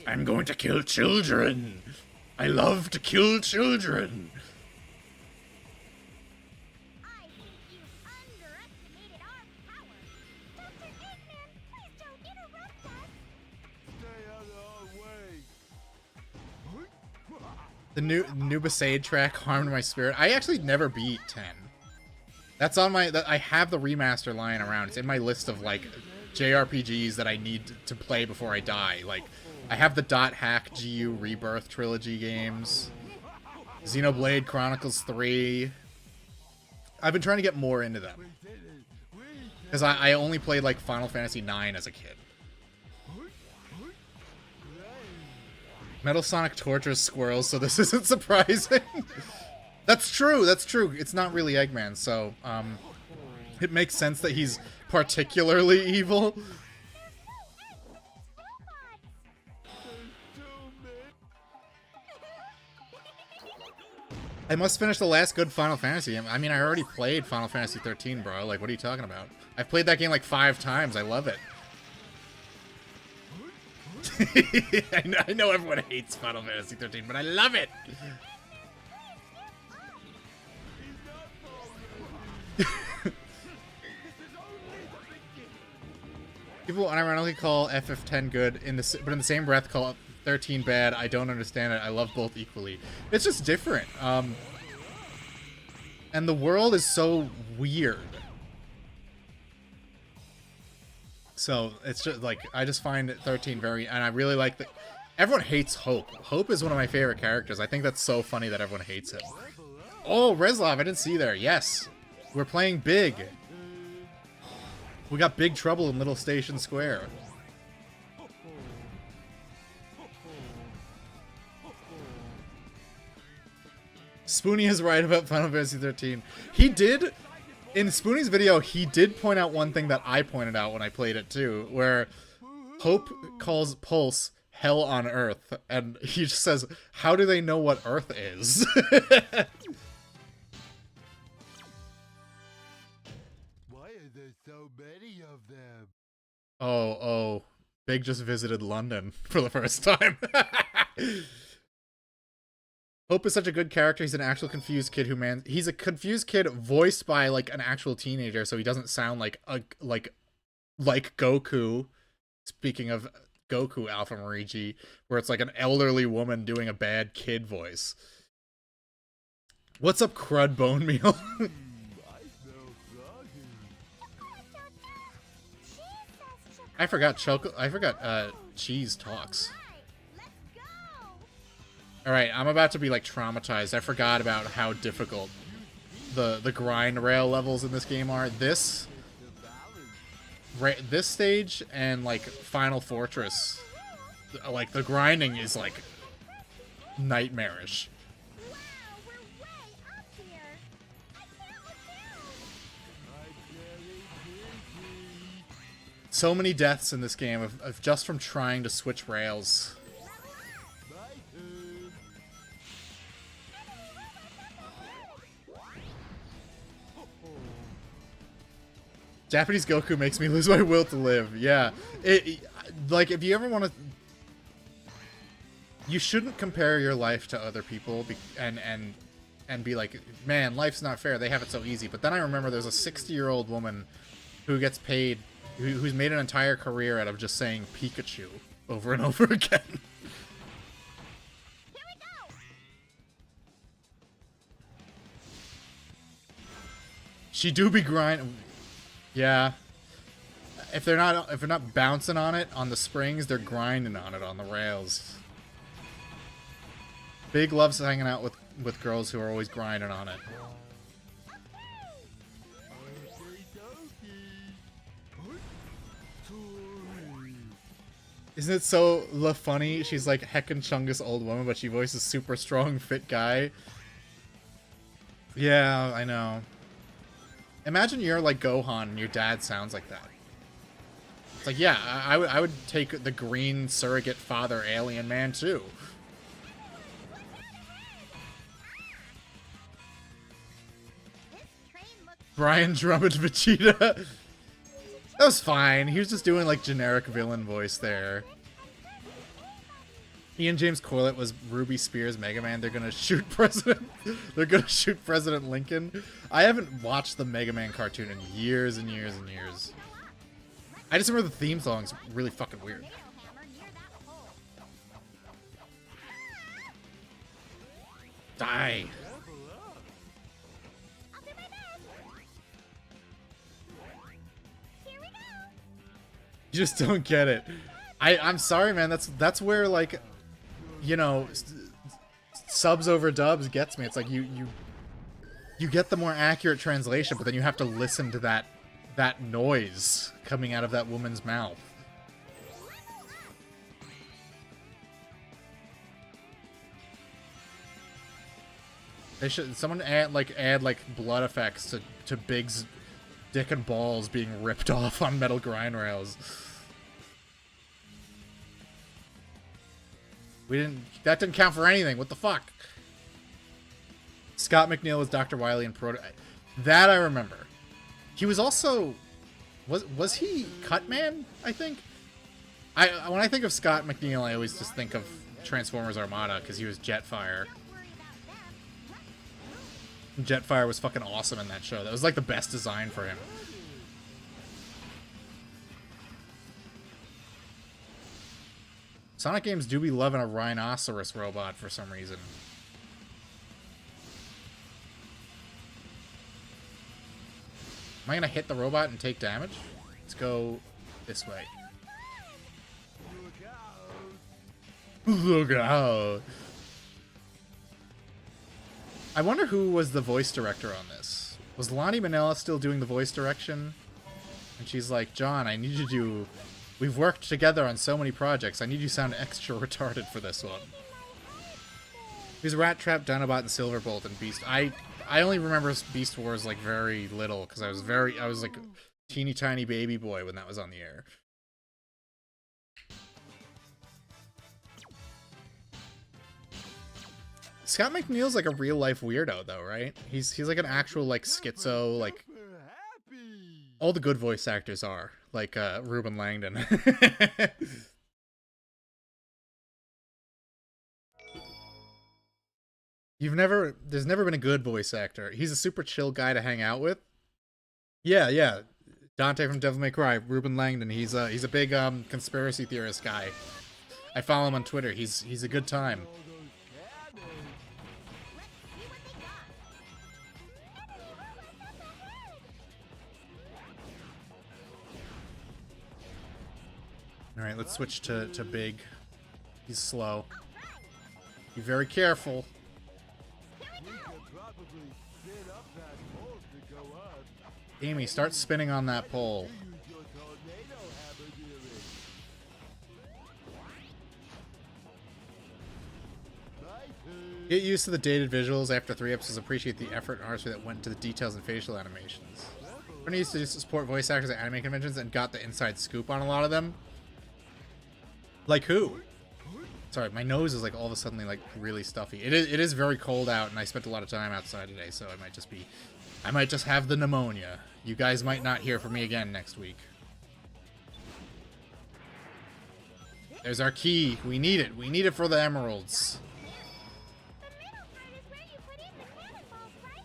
I'm going to kill children. I love to kill children. I think you've underestimated our power. Dr. Eggman, please don't interrupt us. Stay out of our way. The new Nubisade track harmed my spirit. I actually never beat 10. That's on my... I have the remaster lying around. It's in my list of, like, JRPGs that I need to play before I die. Like, I have the .hack GU Rebirth trilogy games. Xenoblade Chronicles 3. I've been trying to get more into them. Because I only played, like, Final Fantasy IX as a kid. Metal Sonic tortures squirrels, so this isn't surprising. That's true, that's true. It's not really Eggman, so, it makes sense that he's particularly evil. I must finish the last good Final Fantasy. I mean, I already played Final Fantasy 13, bro. Like, what are you talking about? I've played that game like 5 times. I love it. I know everyone hates Final Fantasy 13, but I love it. People unironically call FF10 good, but in the same breath call 13 bad. I don't understand it. I love both equally. It's just different. And the world is so weird. So it's just like, I just find 13 very, and I really like the. Everyone hates Hope. Hope is one of my favorite characters. I think that's so funny that everyone hates him. Oh, Reslov, I didn't see there. Yes, we're playing big. We got big trouble in Little Station Square. Spoonie is right about Final Fantasy 13. He did, in Spoonie's video, he did point out one thing that I pointed out when I played it too, where Hope calls Pulse Hell on Earth, and he just says, how do they know what Earth is? Why are there so many of them? Oh, Big just visited London for the first time. Hope is such a good character. He's an actual confused kid he's a confused kid voiced by like an actual teenager, so he doesn't sound like Goku. Speaking of Goku Alpha Marigi, where it's like an elderly woman doing a bad kid voice. What's up, crud bone meal? I smell froggy. I forgot Cheese talks. Let's go. Alright, I'm about to be, like, traumatized. I forgot about how difficult the grind rail levels in this game are. This stage and, like, Final Fortress, like, the grinding is, like, nightmarish. Wow, we're way up here. I can't look down. So many deaths in this game of just from trying to switch rails. Japanese Goku makes me lose my will to live. Yeah. Like, if you ever want to... You shouldn't compare your life to other people and be like, man, life's not fair. They have it so easy. But then I remember there's a 60-year-old woman who gets paid, who's made an entire career out of just saying Pikachu over and over again. Here we go. She do be grinding. Yeah. If they're not bouncing on it on the springs, they're grinding on it on the rails. Big loves hanging out with girls who are always grinding on it. Isn't it so funny? She's like heckin' Chungus old woman, but she voices super strong, fit guy. Yeah, I know. Imagine you're like Gohan and your dad sounds like that. It's like, yeah, I would take the green surrogate father alien man too. This train looks Brian Drummond Vegeta. That was fine. He was just doing like generic villain voice there. Ian James Corlett was Ruby Spears Mega Man. They're gonna shoot President. They're gonna shoot President Lincoln. I haven't watched the Mega Man cartoon in years and years and years. I just remember the theme song's really fucking weird. hammer near that hole. Die. I'll do my best. Here we go. You just don't get it. I'm sorry, man. That's where, like, you know, subs over dubs gets me. It's like you get the more accurate translation, but then you have to listen to that noise coming out of that woman's mouth. They should add like blood effects to Big's dick and balls being ripped off on metal grind rails. That didn't count for anything. What the fuck? Scott McNeil was Dr. Wily in Proto. That I remember. He was also was he Cutman? I think. When I think of Scott McNeil, I always just think of Transformers Armada because he was Jetfire. Don't worry about them. Jetfire was fucking awesome in that show. That was like the best design for him. Sonic games do be loving a rhinoceros robot for some reason. Am I gonna hit the robot and take damage? Let's go this way. Look out! I wonder who was the voice director on this. Was Lonnie Manella still doing the voice direction? And she's like, John, I need you to... We've worked together on so many projects. I need you to sound extra retarded for this one. He's Rat Trap, Dinobot, and Silverbolt, and Beast. I only remember Beast Wars like very little because I was like a teeny tiny baby boy when that was on the air. Scott McNeil's like a real life weirdo though, right? He's like an actual like schizo, like all the good voice actors are, like Ruben Langdon. There's never been a good voice actor. He's a super chill guy to hang out with. Yeah. Dante from Devil May Cry, Ruben Langdon. He's a big conspiracy theorist guy. I follow him on Twitter. He's a good time. All right, let's switch to Big. He's slow. Be very careful. We could probably spin up that pole to go up. Amy, start spinning on that pole. You use your tornado hammer near it. My turn. Get used to the dated visuals after 3 episodes. Appreciate the effort and artistry that went into the details and facial animations. I used to support voice actors at anime conventions and got the inside scoop on a lot of them. Like who? Sorry, my nose is like all of a sudden like really stuffy. It is very cold out, and I spent a lot of time outside today, so I might just have the pneumonia. You guys might not hear from me again next week. There's our key. We need it. We need it for the emeralds. The middle part is where you put in the cannonballs, right?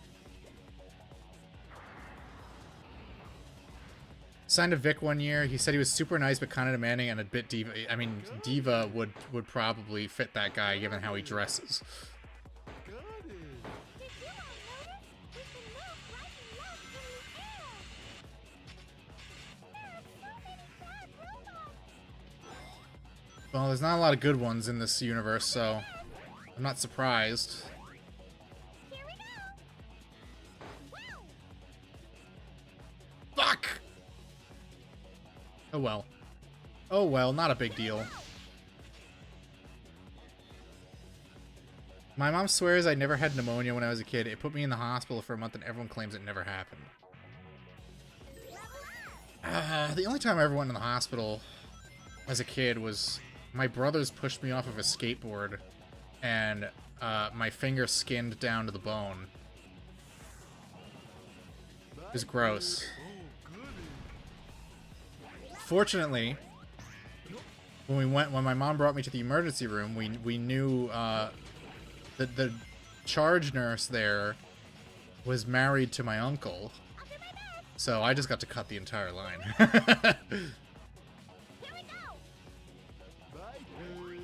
Signed to Vic one year. He said he was super nice but kind of demanding and a bit diva. I mean, diva would probably fit that guy given how he dresses. Got it. Did you all notice? We can move like love in the air. There are so many bad robots. Well, there's not a lot of good ones in this universe, so I'm not surprised. Here we go. Woo! Fuck! Oh well. Oh well, not a big deal. My mom swears I never had pneumonia when I was a kid. It put me in the hospital for a month and everyone claims it never happened. The only time I ever went in the hospital as a kid was my brothers pushed me off of a skateboard and my finger skinned down to the bone. It was gross. Oh, goody. Fortunately, when my mom brought me to the emergency room, we knew the charge nurse there was married to my uncle, so I just got to cut the entire line. Here we go. My turn.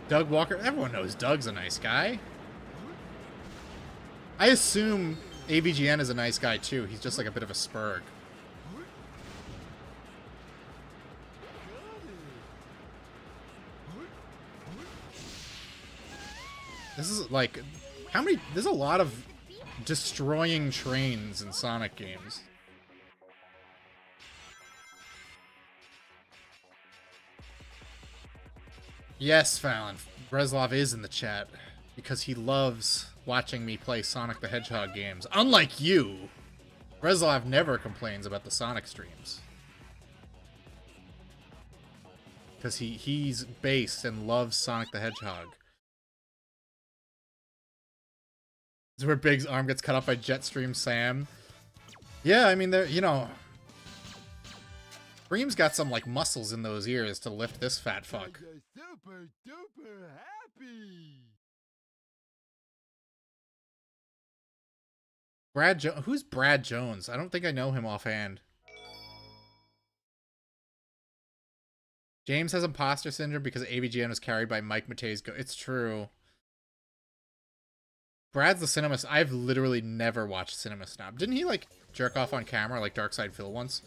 Doug Walker, everyone knows Doug's a nice guy. I assume AVGN is a nice guy too. He's just like a bit of a spurg. This is like, how many? There's a lot of destroying trains in Sonic games. Yes, Fallon. Breslov is in the chat because he loves watching me play Sonic the Hedgehog games. Unlike you, Breslov never complains about the Sonic streams. Because he's based and loves Sonic the Hedgehog. This is where Big's arm gets cut off by Jetstream Sam. Yeah, I mean, there, you know, Dream's got some, like, muscles in those ears to lift this fat fuck. I'm super duper happy. Who's Brad Jones? I don't think I know him offhand. James has imposter syndrome because AVGN was carried by Mike Matei's It's true. Brad's the cinema. I've literally never watched Cinema Snob. Didn't he, like, jerk off on camera like Darkside Phil once?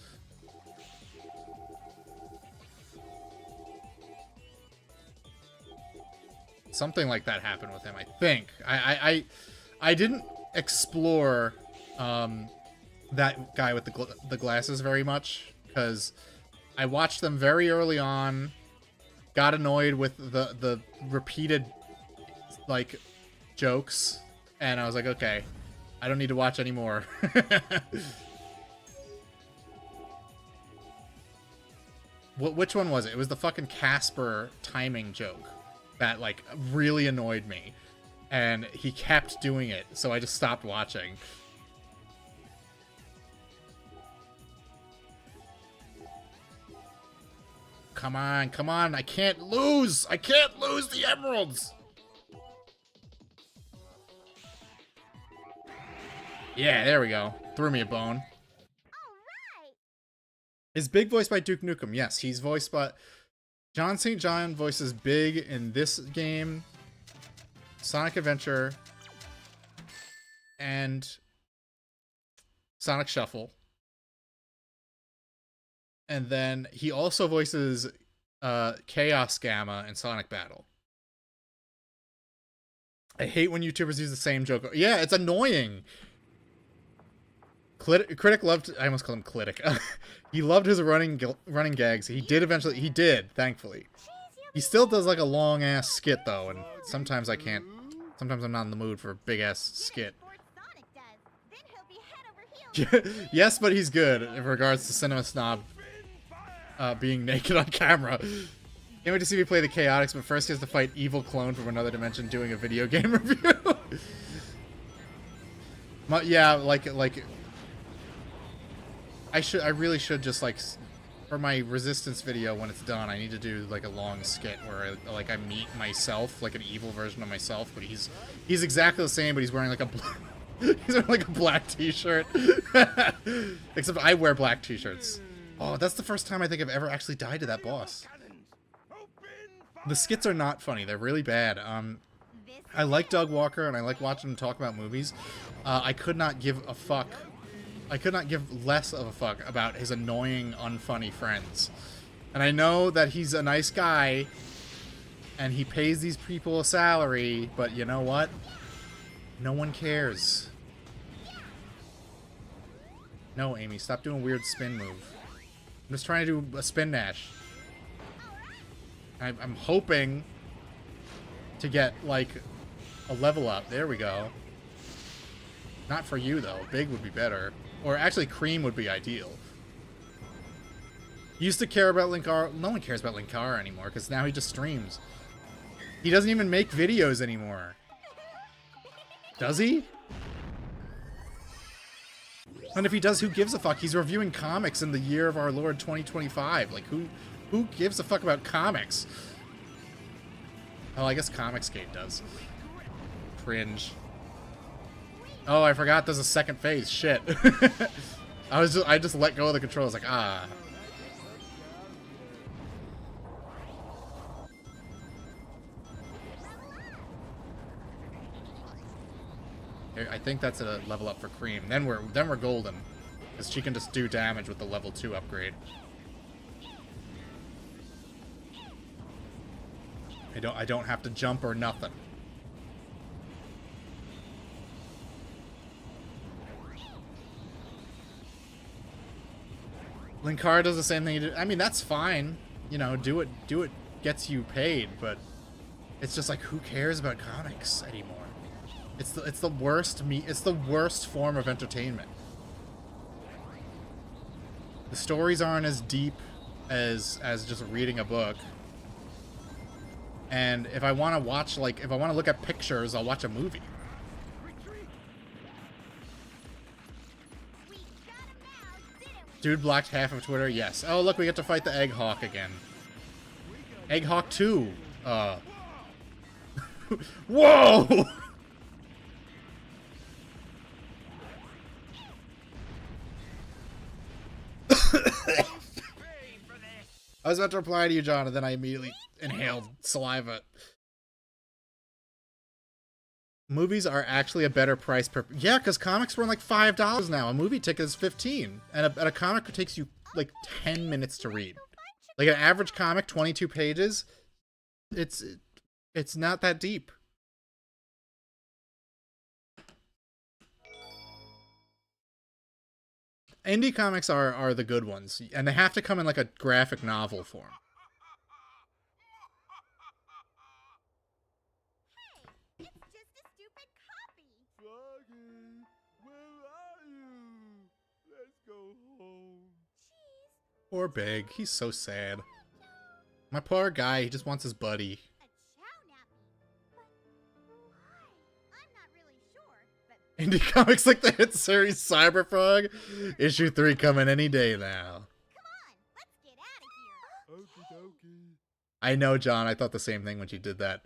Something like that happened with him, I think. I didn't explore that guy with the glasses very much because I watched them very early on, got annoyed with the repeated like jokes, and I was like, okay, I don't need to watch anymore. Which one was it? It was the fucking Casper timing joke that, like, really annoyed me. And he kept doing it, so I just stopped watching. Come on, come on, I can't lose! I can't lose the emeralds! Yeah, there we go. Threw me a bone. Alright! Is Big voiced by Duke Nukem? Yes, he's voiced by... John St. John voices Big in this game, Sonic Adventure, and Sonic Shuffle. And then he also voices Chaos Gamma in Sonic Battle. I hate when YouTubers use the same joke. Yeah, it's annoying. Critic loved... I almost called him Clitic. He loved his running gags. He did, thankfully. He still does like a long-ass skit, though, and sometimes I can't... Sometimes I'm not in the mood for a big-ass skit. Yes, but he's good in regards to Cinema Snob being naked on camera. Can't wait to see me play the Chaotix, but first he has to fight Evil Clone from another dimension doing a video game review. Yeah, like I really should just like, for my Resistance video when it's done, I need to do like a long skit where I meet myself, like an evil version of myself, but he's exactly the same, but he's wearing like a he's wearing like a black t-shirt. Except I wear black t-shirts. Oh, that's the first time I think I've ever actually died to that boss. The skits are not funny. They're really bad. I like Doug Walker, and I like watching him talk about movies. I could not give a fuck. I could not give less of a fuck about his annoying, unfunny friends. And I know that he's a nice guy, and he pays these people a salary, but you know what? No one cares. No, Amy, stop doing a weird spin move. I'm just trying to do a spin dash. I'm hoping to get, like, a level up. There we go. Not for you, though. Big would be better. Or actually, Cream would be ideal. Used to care about Linkar. No one cares about Linkar anymore, because now he just streams. He doesn't even make videos anymore. Does he? And if he does, who gives a fuck? He's reviewing comics in the year of our Lord 2025. Like, who gives a fuck about comics? Oh, I guess Comicsgate does. Cringe. Oh, I forgot there's a second phase. Shit. I just let go of the controls. Like, ah. I think that's a level up for Cream. Then we're golden, because she can just do damage with the level 2 upgrade. I don't have to jump or nothing. Linkar does the same thing. I mean, that's fine. You know, do it gets you paid, but it's just like, who cares about comics anymore? It's the worst it's the worst form of entertainment. The stories aren't as deep as just reading a book. And if I want to watch, like, if I want to look at pictures, I'll watch a movie. Dude blocked half of Twitter. Yes. Oh, look, we get to fight the Egg Hawk again. Egg Hawk 2. Whoa! I was about to reply to you, John, and then I immediately inhaled saliva. Movies are actually a better price per... Yeah, because comics run like $5 now. A movie ticket is $15. And a comic takes you like 10 minutes to read. Like an average comic, 22 pages, it's not that deep. Indie comics are the good ones, and they have to come in like a graphic novel form. Hey, it's just a stupid copy. Froggy, where are you? Let's go home. Jeez, Poor Big, he's so sad. My poor guy, he just wants his buddy. a chow nappy. But why? I'm not really sure, but Indie comics like the hit series Cyberfrog. Issue 3 coming any day now. come on, let's get out of here. Okie dokie. I know, John, I thought the same thing when she did that.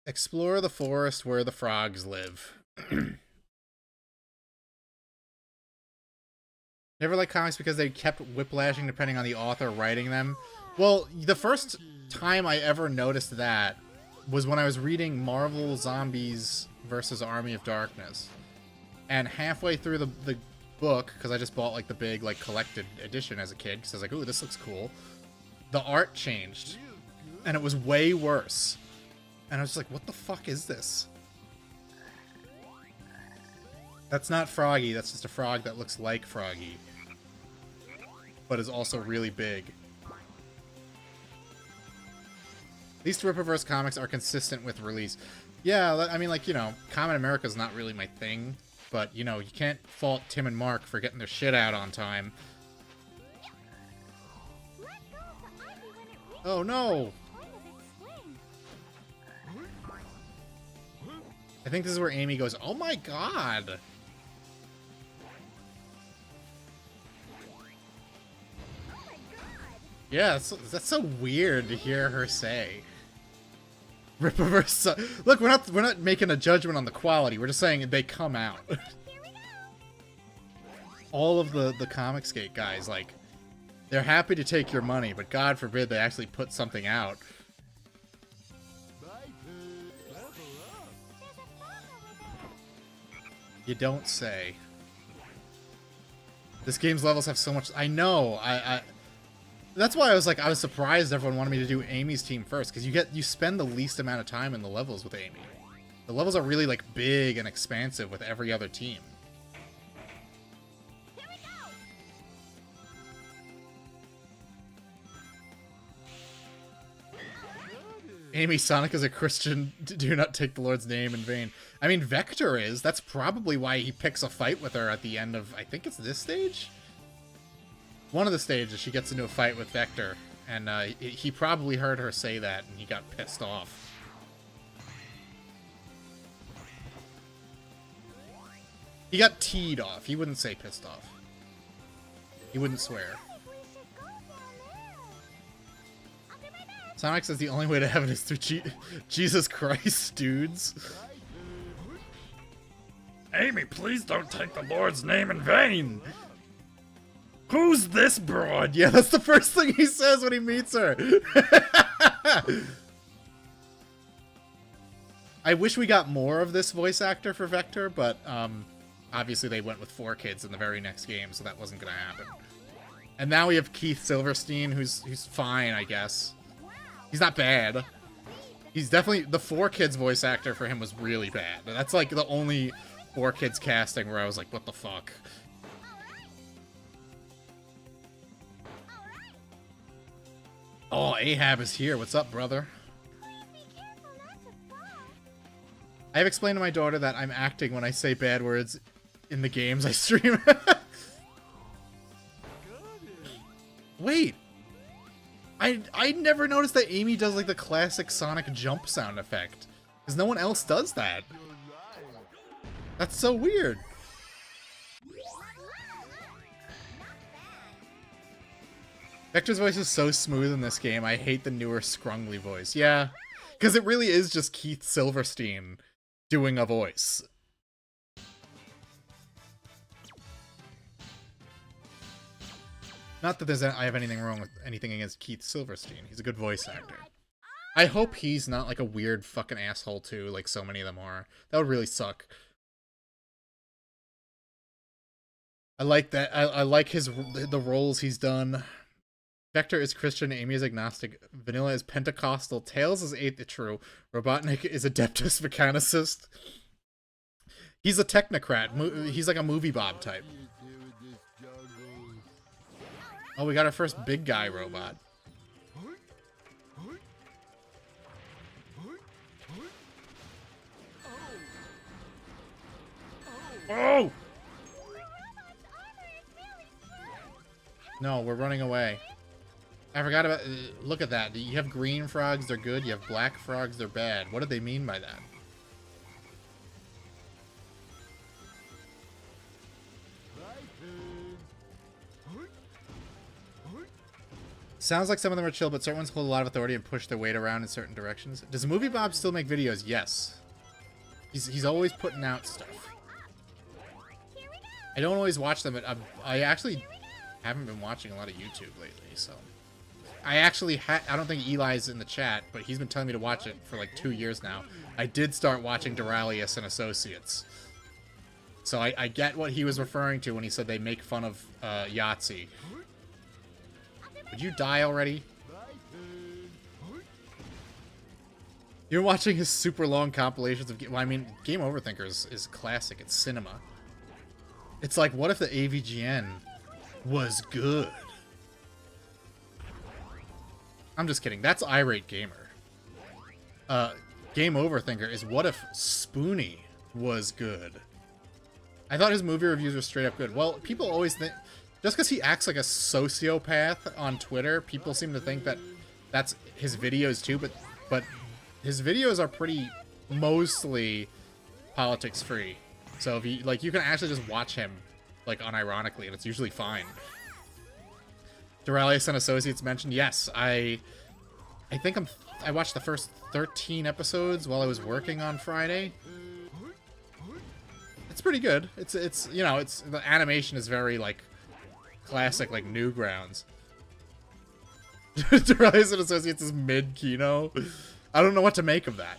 Explore the forest where the frogs live. Never liked comics because they kept whiplashing depending on the author writing them. Well, the first time I ever noticed that was when I was reading Marvel Zombies versus Army of Darkness. And halfway through the book, because I just bought like the big like collected edition as a kid, because I was like, ooh, this looks cool. The art changed, and it was way worse. And I was just like, what the fuck is this? That's not Froggy, that's just a frog that looks like Froggy. But is also really big. These Rippaverse comics are consistent with release. Yeah, I mean, like, you know, Common America's not really my thing. But, you know, you can't fault Tim and Mark for getting their shit out on time. Oh, no! I think this is where Amy goes, oh my god! Yeah, that's so weird to hear her say. Rippaverse. Look, we're not making a judgment on the quality. We're just saying they come out. All of the Comicsgate guys, like, they're happy to take your money, but God forbid they actually put something out. You don't say. This game's levels have so much. I know. That's why I was surprised everyone wanted me to do Amy's team first, because you spend the least amount of time in the levels with Amy. The levels are really like big and expansive with every other team. Here we go. Amy, Sonic is a Christian. Do not take the Lord's name in vain. I mean, Vector is. That's probably why he picks a fight with her at the end of, I think it's this stage? One of the stages, she gets into a fight with Vector, and he probably heard her say that, and he got pissed off. He got teed off. He wouldn't say pissed off. He wouldn't swear. We should go down there. I'll do my best. Sonic says the only way to heaven is through Jesus Christ, dudes. Amy, please don't take the Lord's name in vain. Who's this broad? Yeah, that's the first thing he says when he meets her. I wish we got more of this voice actor for Vector, but obviously they went with 4 kids in the very next game, so that wasn't going to happen. And now we have Keith Silverstein, who's fine, I guess. He's not bad. He's definitely... The 4 kids voice actor for him was really bad. That's like the only 4 kids casting where I was like, what the fuck? Oh, Ahab is here. What's up, brother? Please be careful not to fall. I have explained to my daughter that I'm acting when I say bad words in the games I stream. Wait. I never noticed that Amy does like the classic Sonic jump sound effect. Because no one else does that. That's so weird. Vector's voice is so smooth in this game. I hate the newer scrungly voice. Yeah, because it really is just Keith Silverstein doing a voice. Not that I have anything wrong with anything against Keith Silverstein. He's a good voice actor. I hope he's not like a weird fucking asshole too, like so many of them are. That would really suck. I like that. I like the roles he's done. Vector is Christian, Amy is agnostic, Vanilla is Pentecostal, Tails is Eighth True, Robotnik is Adeptus Mechanicist. He's a technocrat. He's like a movie Bob type. Oh, we got our first big guy robot. Oh! No, we're running away. I forgot about... look at that. You have green frogs, they're good. You have black frogs, they're bad. What do they mean by that? Sounds like some of them are chill, but certain ones hold a lot of authority and push their weight around in certain directions. Does Movie Bob still make videos? Yes. He's always putting out stuff. I don't always watch them, but I actually haven't been watching a lot of YouTube lately, so... I actually I don't think Eli's in the chat, but he's been telling me to watch it for like 2 years now. I did start watching Duralius and Associates. So I get what he was referring to when he said they make fun of Yahtzee. Would you die already? You're watching his super long compilations of... Well, I mean, Game Overthinker is classic. It's cinema. It's like, what if the AVGN was good? I'm just kidding. That's Irate Gamer. Game Overthinker is what if Spoonie was good? I thought his movie reviews were straight up good. Well, people always think... Just because he acts like a sociopath on Twitter, people seem to think that that's his videos too, but his videos are pretty mostly politics free. So if you like, you can actually just watch him like unironically, and it's usually fine. Duralius and Associates mentioned, yes, I think I watched the first 13 episodes while I was working on Friday. It's pretty good. It's you know, it's the animation is very like classic, like Newgrounds. Duralius and Associates is mid Kino. I don't know what to make of that.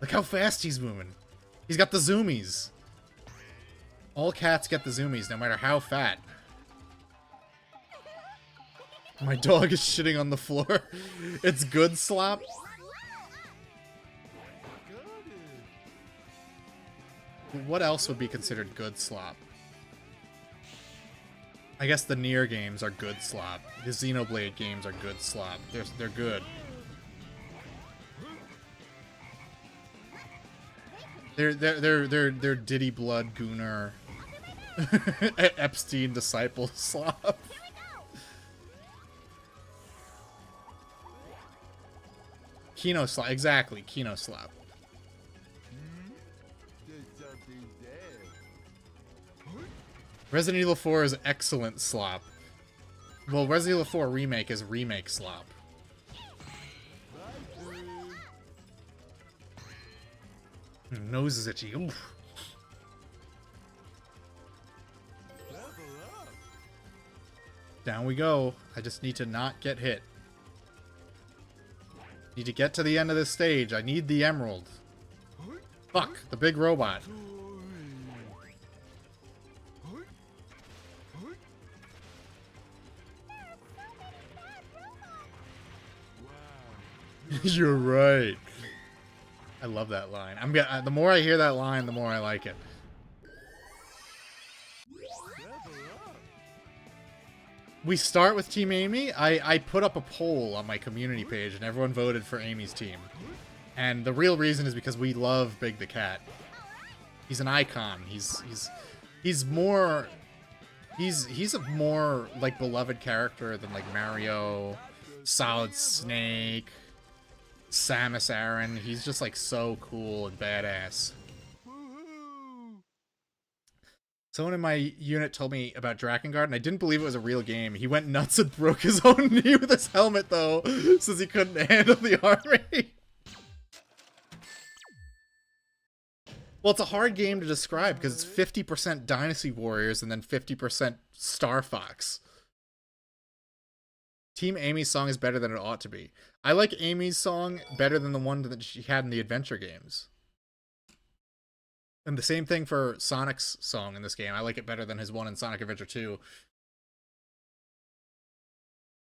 Look how fast he's moving. He's got the zoomies. All cats get the zoomies, no matter how fat. My dog is shitting on the floor. It's good slop. What else would be considered good slop? I guess the Nier games are good slop. The Xenoblade games are good slop. They're good. They're Diddy Blood Gunnar Epstein disciple slop. Kino slop, exactly. Kino slop. Resident Evil 4 is excellent slop. Well, Resident Evil 4 Remake is remake slop. Nose is itchy. Oof. Down we go. I just need to not get hit. Need to get to the end of this stage. I need the emerald. Fuck, the big robot. You're right. I love that line. The more I hear that line, the more I like it. We start with Team Amy. I put up a poll on my community page, and everyone voted for Amy's team. And the real reason is because we love Big the Cat. He's an icon. He's a more like beloved character than like Mario, Solid Snake, Samus Aran. He's just like so cool and badass. Someone in my unit told me about Drakengard, and I didn't believe it was a real game. He went nuts and broke his own knee with his helmet, though, since he couldn't handle the army. Well, it's a hard game to describe, because it's 50% Dynasty Warriors and then 50% Star Fox. Team Amy's song is better than it ought to be. I like Amy's song better than the one that she had in the adventure games. And the same thing for Sonic's song in this game. I like it better than his one in Sonic Adventure 2.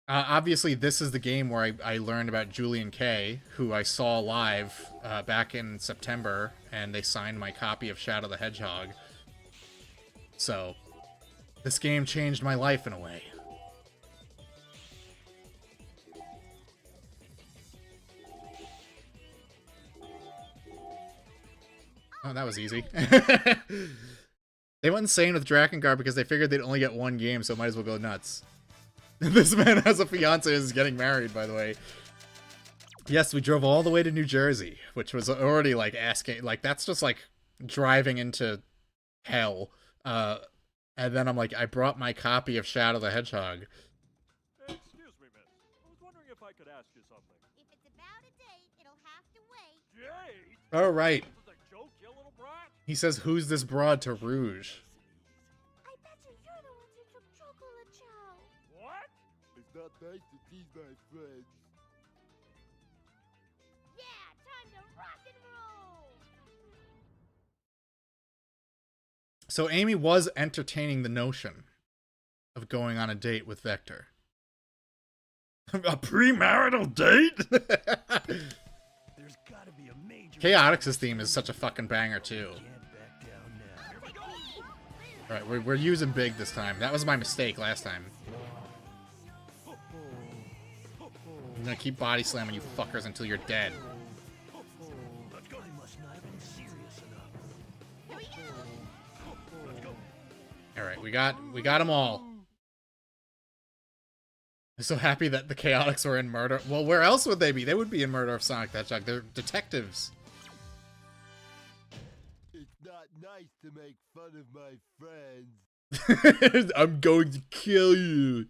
Obviously, this is the game where I learned about Julian Kay, who I saw live back in September, and they signed my copy of Shadow the Hedgehog. So, this game changed my life in a way. Oh, that was easy. They went insane with Drakengard because they figured they'd only get one game, so might as well go nuts. This man has a fiance and is getting married, by the way. Yes, we drove all the way to New Jersey, which was already, like, asking... Like, that's just, like, driving into hell. And then I'm like, I brought my copy of Shadow the Hedgehog. Excuse me, miss. I was wondering if I could ask you something. If it's about a date, it'll have to wait. Jade! All right. This is a joke, you little brat? He says, who's this broad to Rouge? I bet you're the ones who took Chocolate Chow. What? If not nice to tease my friends. Yeah, time to rock and roll! So Amy was entertaining the notion of going on a date with Vector. A premarital date? There's gotta be a major. Chaotix's theme is such a fucking banger too. Can't back down now. Alright, we're using big this time. That was my mistake last time. I'm gonna keep body slamming you fuckers until you're dead. I must not have been serious enough. Here we go! Alright, we got them all. I'm so happy that the Chaotix were in Murder. Well, where else would they be? They would be in Murder of Sonic the Hedgehog. They're detectives. It's not nice to make fun of my friends. I'm going to kill you.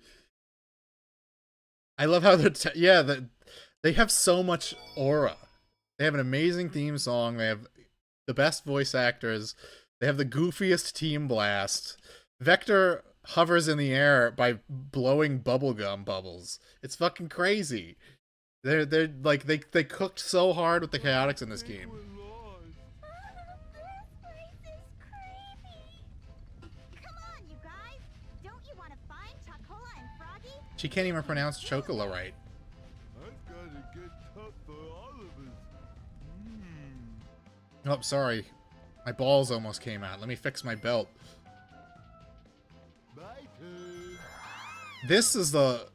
I love how they have so much aura. They have an amazing theme song. They have the best voice actors. They have the goofiest team blast. Vector hovers in the air by blowing bubblegum bubbles. It's fucking crazy. They're like they cooked so hard with the Chaotix in this game. We're lost. This place is creepy! Come on, you guys! Don't you want to find Chocola and Froggy? She can't even pronounce Chocola right. I've got to get tough for all of us. Oh, sorry. My balls almost came out. Let me fix my belt. My turn. This is the...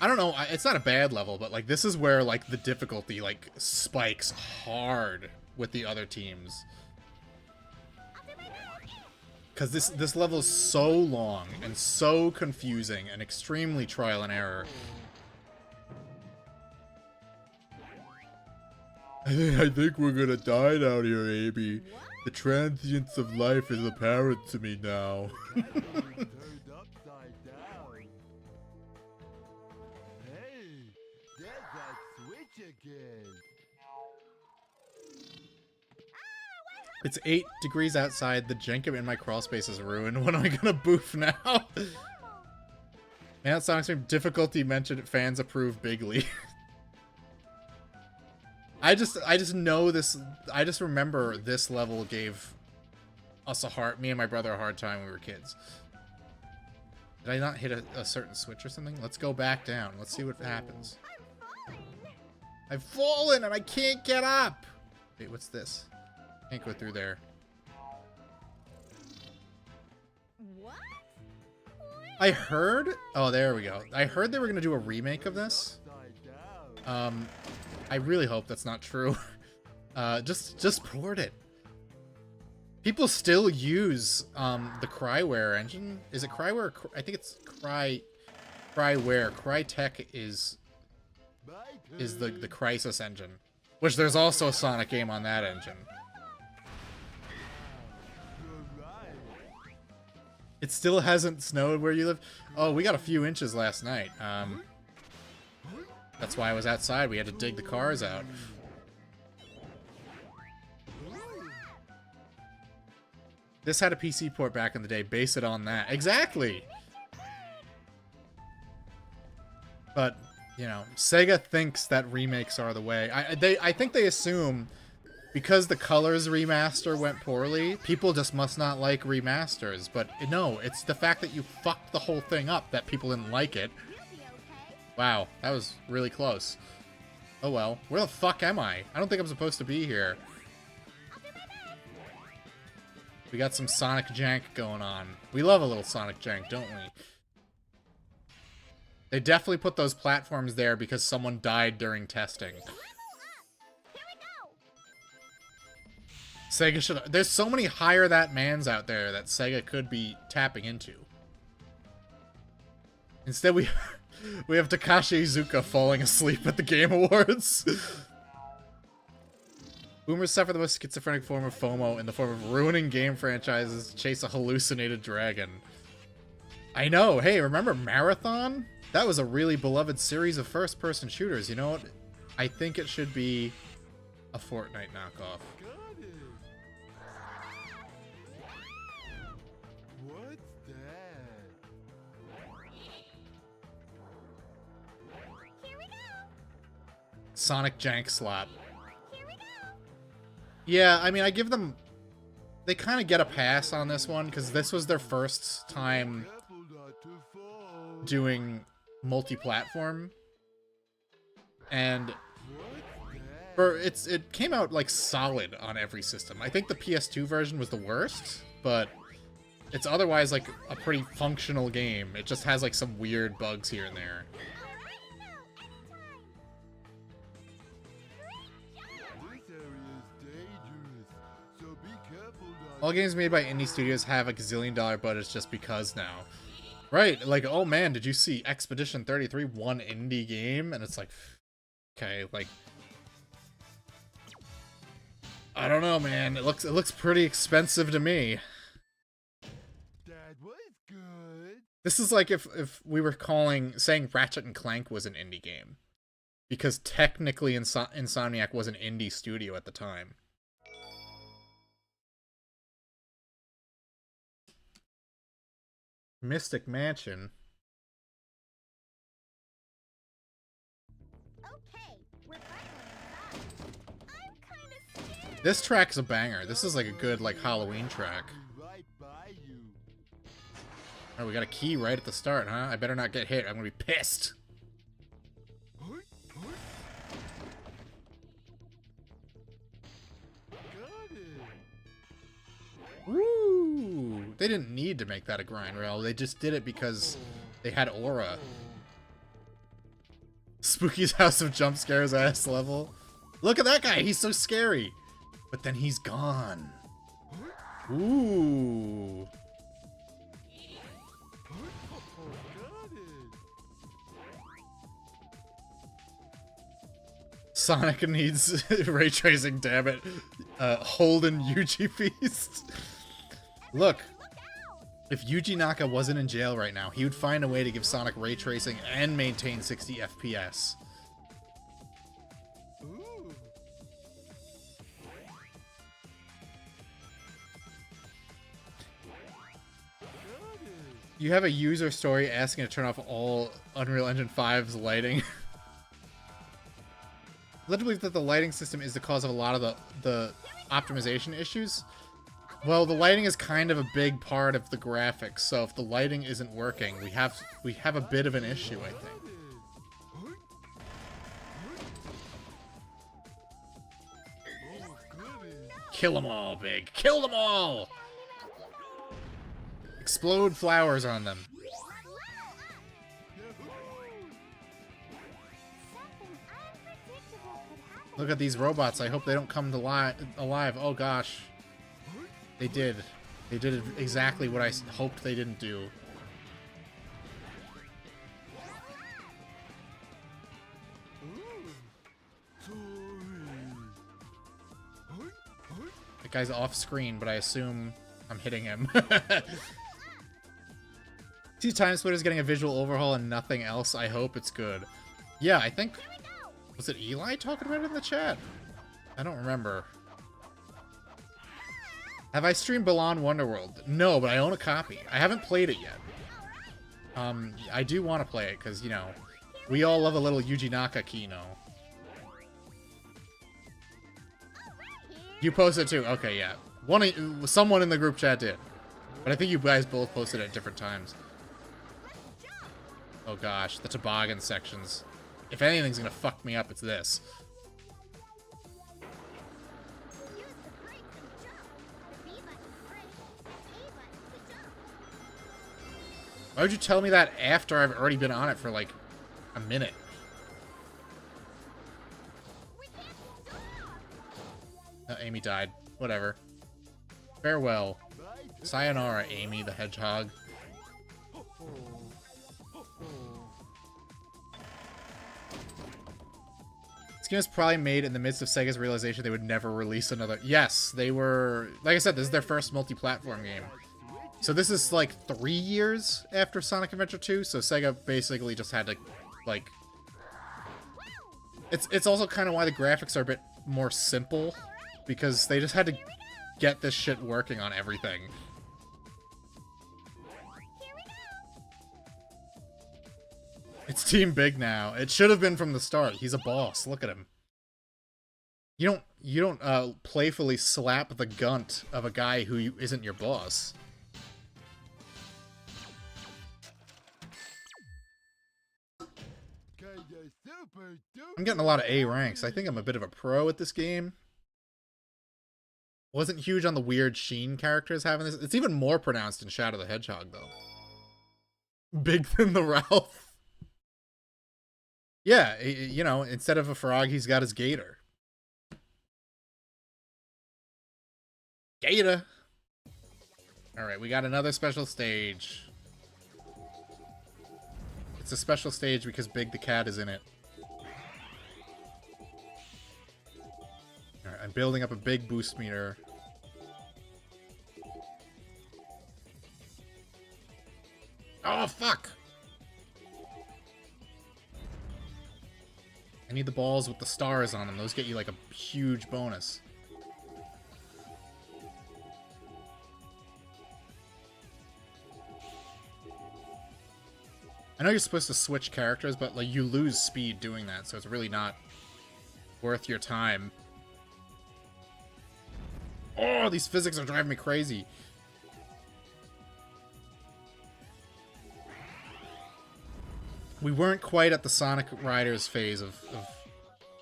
I don't know, it's not a bad level, but like this is where like the difficulty like spikes hard with the other teams. Cause this level is so long and so confusing and extremely trial and error. I think we're gonna die down here, Amy. The transience of life is apparent to me now. Turned upside down. Hey, there's that switch again. It's 8 degrees outside. The Jenkem in my crawl space is ruined. What am I gonna boof now? Man, Sonic's Stream difficulty mentioned. Fans approve bigly. I just know this. I just remember this level gave us me and my brother a hard time when we were kids. Did I not hit a certain switch or something? Let's go back down. Let's see what happens. I've fallen and I can't get up. Wait, what's this? Can't go through there. What? I heard... Oh, there we go. I heard they were going to do a remake of this. Upside down. I really hope that's not true. Just port it. People still use the Cryware engine. Is it Cryware? I think it's Cryware. Crytek is the Crysis engine, which there's also a Sonic game on that engine. You're right. It still hasn't snowed where you live. Oh, we got a few inches last night. That's why I was outside. We had to dig the cars out. This had a PC port back in the day. Base it on that. Exactly! But, you know, Sega thinks that remakes are the way. I think they assume because the Colors remaster went poorly, people just must not like remasters. But no, it's the fact that you fucked the whole thing up that people didn't like it. Wow, that was really close. Oh well. Where the fuck am I? I don't think I'm supposed to be here. We got some Sonic jank going on. We love a little Sonic jank, don't we? They definitely put those platforms there because someone died during testing. Sega should... There's so many hire that mans out there that Sega could be tapping into. Instead, we have Takashi Iizuka falling asleep at the Game Awards. Boomers suffer the most schizophrenic form of FOMO in the form of ruining game franchises to chase a hallucinated dragon. I know. Hey, remember Marathon? That was a really beloved series of first-person shooters. You know what? I think it should be a Fortnite knockoff. Got it. What's that? Sonic Jank Slap. Here we go. Yeah, I mean, I give them... They kind of get a pass on this one, because this was their first time Careful not to fall. doing multi-platform. And What's that? it came out, like, solid on every system. I think the PS2 version was the worst, but it's otherwise, like, a pretty functional game. It just has, like, some weird bugs here and there. This area is dangerous, so be careful not All games made by indie studios have a gazillion-dollar budgets just because now. Right, like, oh man, did you see Expedition 33 one indie game? And it's like, okay, like, I don't know, man. It looks pretty expensive to me. That was good. This is like if we were saying Ratchet and Clank was an indie game, because technically Insomniac was an indie studio at the time. Mystic Mansion. Okay, we're finally inside. I'm kind of scared. This track's a banger. This is like a good like Halloween track. Be right by you. Oh, we got a key right at the start, huh? I better not get hit. I'm gonna be pissed. Got it. Woo! They didn't need to make that a grind rail. They just did it because they had aura. Spooky's House of Jump Scares ass level. Look at that guy. He's so scary. But then he's gone. Ooh. Got it. Sonic needs ray tracing, damn it. Holden Yuji Feast. Look, if Yuji Naka wasn't in jail right now, he would find a way to give Sonic ray tracing and maintain 60 FPS. Ooh. Got it. You have a user story asking to turn off all Unreal Engine 5's lighting. Led to believe that the lighting system is the cause of a lot of the optimization issues. Well, the lighting is kind of a big part of the graphics, so if the lighting isn't working, we have a bit of an issue, I think. Oh, goody. Kill them all, Big. Kill them all! Explode flowers on them. Something unpredictable could happen. Look at these robots. I hope they don't come to alive. Oh gosh. They did. They did exactly what I hoped they didn't do. Sorry. That guy's off screen, but I assume I'm hitting him. See, Time Splitter's getting a visual overhaul and nothing else. I hope it's good. Yeah, I think... Was it Eli talking about it in the chat? I don't remember. Have I streamed Balan Wonderworld? No, but I own a copy. I haven't played it yet. I do want to play it, because, you know, we all love a little Yuji Naka Kino. You posted it too? Okay, yeah. Someone in the group chat did. But I think you guys both posted it at different times. Oh gosh, the toboggan sections. If anything's gonna fuck me up, it's this. Use the brake to jump. The B button to brake. The A button to jump. Why would you tell me that after I've already been on it for like a minute? We can't Amy died. Whatever. Farewell. Bye. Sayonara, Amy the Hedgehog. This game was probably made in the midst of Sega's realization they would never release another... Yes, they were... Like I said, this is their first multi-platform game. So this is like 3 years after Sonic Adventure 2, so Sega basically just had to, like... It's also kind of why the graphics are a bit more simple, because they just had to get this shit working on everything. It's Team Big now. It should have been from the start. He's a boss. Look at him. You don't playfully slap the gunt of a guy who isn't your boss. I'm getting a lot of A ranks. I think I'm a bit of a pro at this game. Wasn't huge on the weird Sheen characters having this. It's even more pronounced in Shadow the Hedgehog, though. Big than the Ralph. Yeah, you know, instead of a frog, he's got his gator. Gator! Alright, we got another special stage. It's a special stage because Big the Cat is in it. Alright, I'm building up a big boost meter. Oh, fuck! I need the balls with the stars on them. Those get you like a huge bonus. I know you're supposed to switch characters, but like you lose speed doing that, so it's really not worth your time. Oh, these physics are driving me crazy. We weren't quite at the Sonic Riders phase of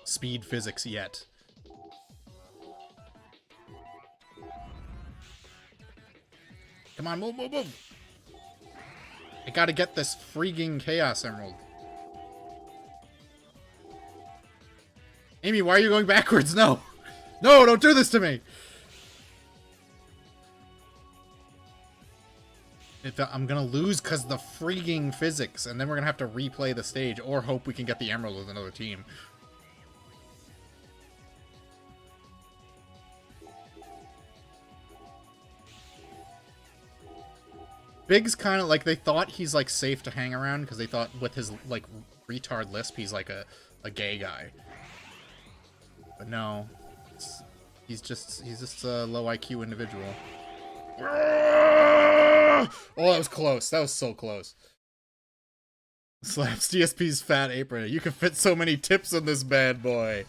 speed physics yet. Come on, move, move, move! I gotta get this freaking Chaos Emerald. Amy, why are you going backwards? No! No, don't do this to me! I'm gonna lose because of the freaking physics, and then we're gonna have to replay the stage, or hope we can get the Emerald with another team. Big's kind of like, they thought he's like safe to hang around, because they thought with his like retard lisp, he's like a gay guy. But no, he's just a low IQ individual. Oh, that was close. That was so close. Slaps DSP's fat apron. You can fit so many tips in this bad boy.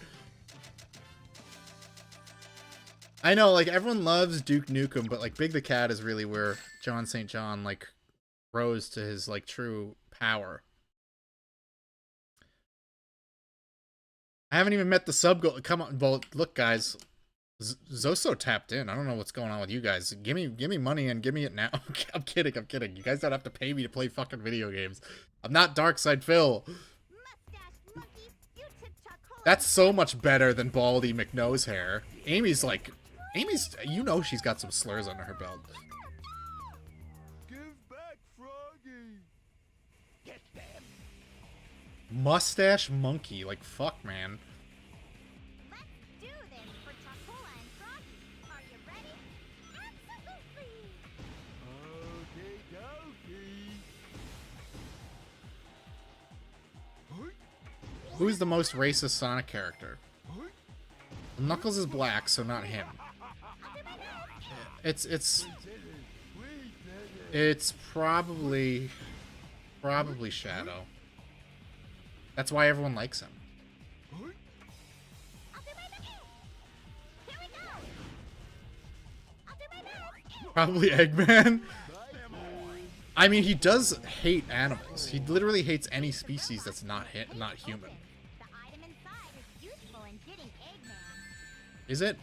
I know, like, everyone loves Duke Nukem, but, like, Big the Cat is really where John St. John, like, rose to his, like, true power. I haven't even met the sub goal. Come on, well, look, guys. Zoso tapped in. I don't know what's going on with you guys. Give me money and give me it now. I'm kidding. You guys don't have to pay me to play fucking video games. I'm not Darkside Phil. That's so much better than Baldy McNosehair. Amy's, you know she's got some slurs under her belt. Give back, Froggy. Get them. Mustache Monkey. Like, fuck, man. Do this for Chocola and Froggy. Are you ready? Absolutely! Okay, dokie. Who's the most racist Sonic character? Knuckles is black, so not him. It's probably Shadow. That's why everyone likes him. Probably Eggman. I mean, he does hate animals. He literally hates any species that's not human. The item inside is useful in getting Eggman. Is it?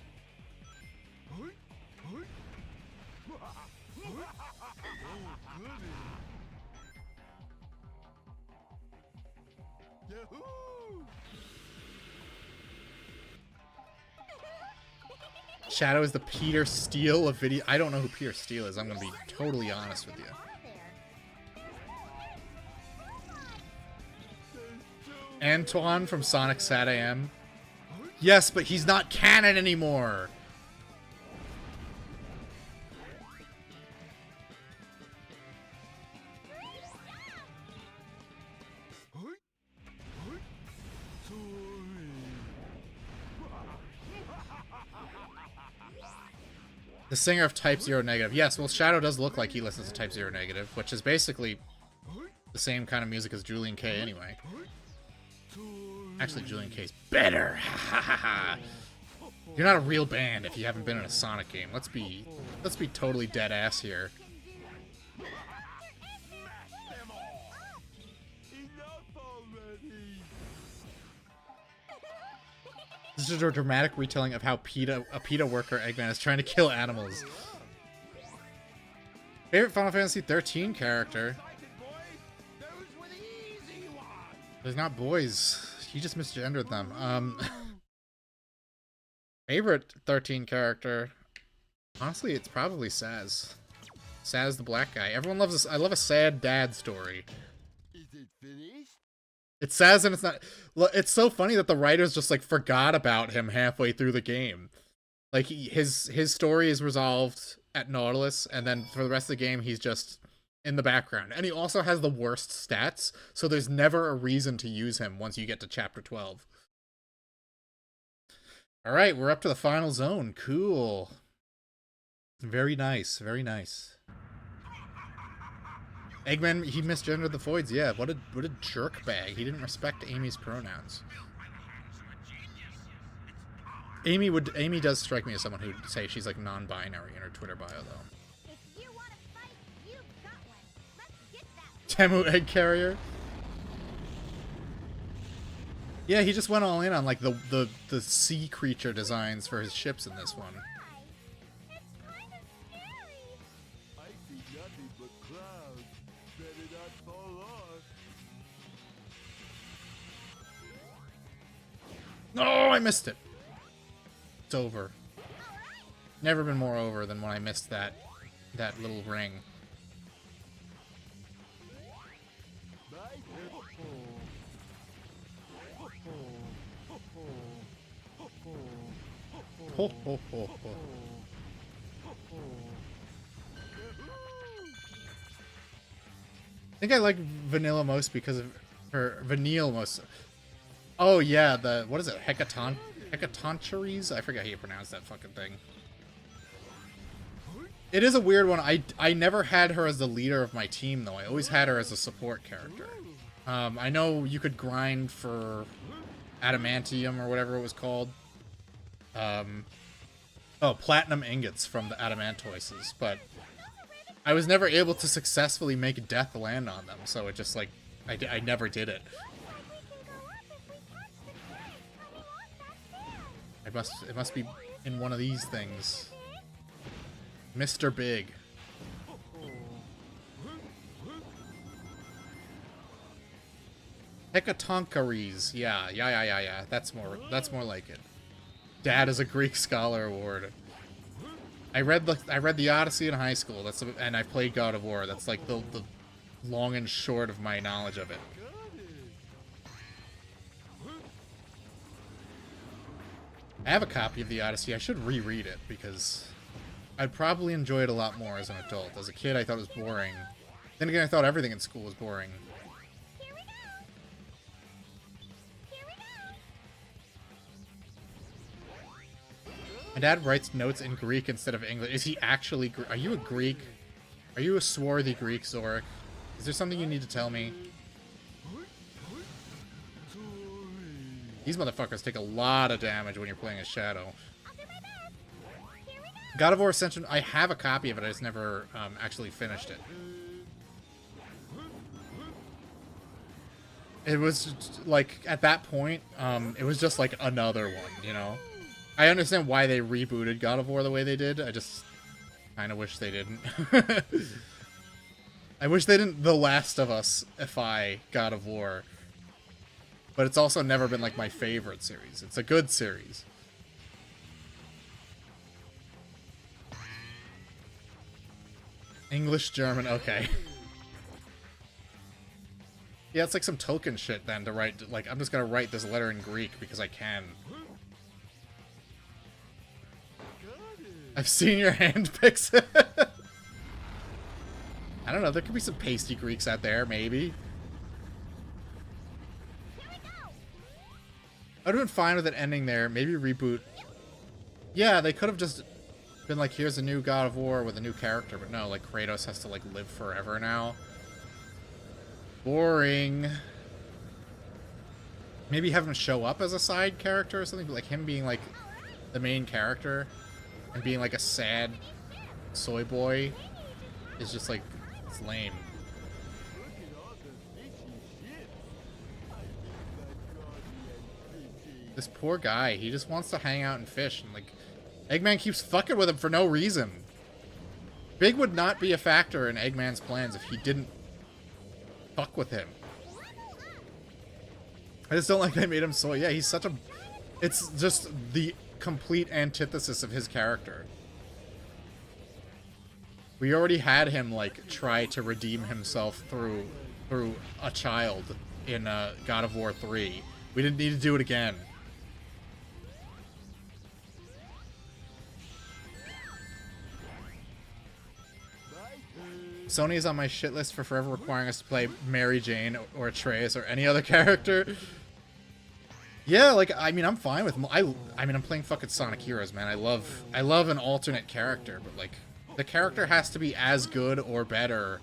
Yahoo! Shadow is the Peter Steele of video. I don't know who Peter Steele is. I'm gonna be totally honest with you. Antoine from Sonic Sat AM. Yes, but he's not canon anymore. The singer of Type Zero Negative. Yes, well, Shadow does look like he listens to Type Zero Negative, which is basically the same kind of music as Julian K anyway. Actually, Julian K's better. You're not a real band if you haven't been in a Sonic game. Let's be totally dead ass here. This is a dramatic retelling of how a PETA worker Eggman is trying to kill animals. Favorite Final Fantasy 13 character? There's not boys. You just misgendered them. Favorite 13 character? Honestly, it's probably Saz. Saz the black guy. Everyone loves this. I love a sad dad story. Is it finished? It's Saz and it's not... It's so funny that the writers just, like, forgot about him halfway through the game. Like, his story is resolved at Nautilus, and then for the rest of the game, he's just in the background. And he also has the worst stats, so there's never a reason to use him once you get to Chapter 12. Alright, we're up to the final zone. Cool. Very nice, very nice. Eggman, he misgendered the Voids. Yeah, what a jerk bag. He didn't respect Amy's pronouns. Amy does strike me as someone who'd say she's like non-binary in her Twitter bio, though. If you want to fight, you've got one. Let's get that. Temu Egg Carrier. Yeah, he just went all in on like the sea creature designs for his ships in this one. It's kind of scary. I see nothing but clouds. Better not fall off. Oh, I missed it. It's over. Never been more over than when I missed that little ring. Ho, ho, ho, ho. I think I like Vanilla most because of her Vanille most. Oh yeah, the what is it? Hecatoncheires? I forget how you pronounce that fucking thing. It is a weird one. I never had her as the leader of my team though. I always had her as a support character. I know you could grind for adamantium or whatever it was called. Oh, platinum ingots from the adamantoises, but I was never able to successfully make death land on them, so it just like I never did it. It must be in one of these things. Mr. Big. Hecatoncheires. Yeah. That's more like it. Dad is a Greek Scholar Award. I read the Odyssey in high school. And I played God of War. That's like the long and short of my knowledge of it. I have a copy of the Odyssey. I should reread it because I'd probably enjoy it a lot more as an adult. As a kid, I thought it was boring. Then again, I thought everything in school was boring. Here we go. Here we go. My dad writes notes in Greek instead of English. Is he actually... Are you a Greek? Are you a swarthy Greek, Zorik? Is there something you need to tell me? These motherfuckers take a lot of damage when you're playing a Shadow. I'll do my best. Here we go. God of War Ascension, I have a copy of it, I just never actually finished it. It was, like, at that point, it was just like another one, you know? I understand why they rebooted God of War the way they did, I just kind of wish they didn't. I wish they didn't The Last of Us-ify God of War. But it's also never been, like, my favorite series. It's a good series. English, German, okay. Yeah, it's like some Tolkien shit, then, to write... Like, I'm just gonna write this letter in Greek because I can. I've seen your hand pics. I don't know, there could be some pasty Greeks out there, maybe. I'd have been fine with it ending there. Maybe reboot. Yeah, they could have just been like, here's a new God of War with a new character. But no, like, Kratos has to, like, live forever now. Boring. Maybe have him show up as a side character or something, like him being like the main character and being like a sad soy boy is just like, it's lame. This poor guy, he just wants to hang out and fish, and like Eggman keeps fucking with him for no reason. Big would not be a factor in Eggman's plans if he didn't fuck with him. I just don't like they made him soy. Yeah, he's such a... It's just the complete antithesis of his character. We already had him, like, try to redeem himself through a child in God of War 3. We didn't need to do it again. Sony is on my shit list for forever requiring us to play Mary Jane or Atreus or any other character. Yeah, like, I mean, I'm fine with... I mean, I'm playing fucking Sonic Heroes, man. I love an alternate character, but, like, the character has to be as good or better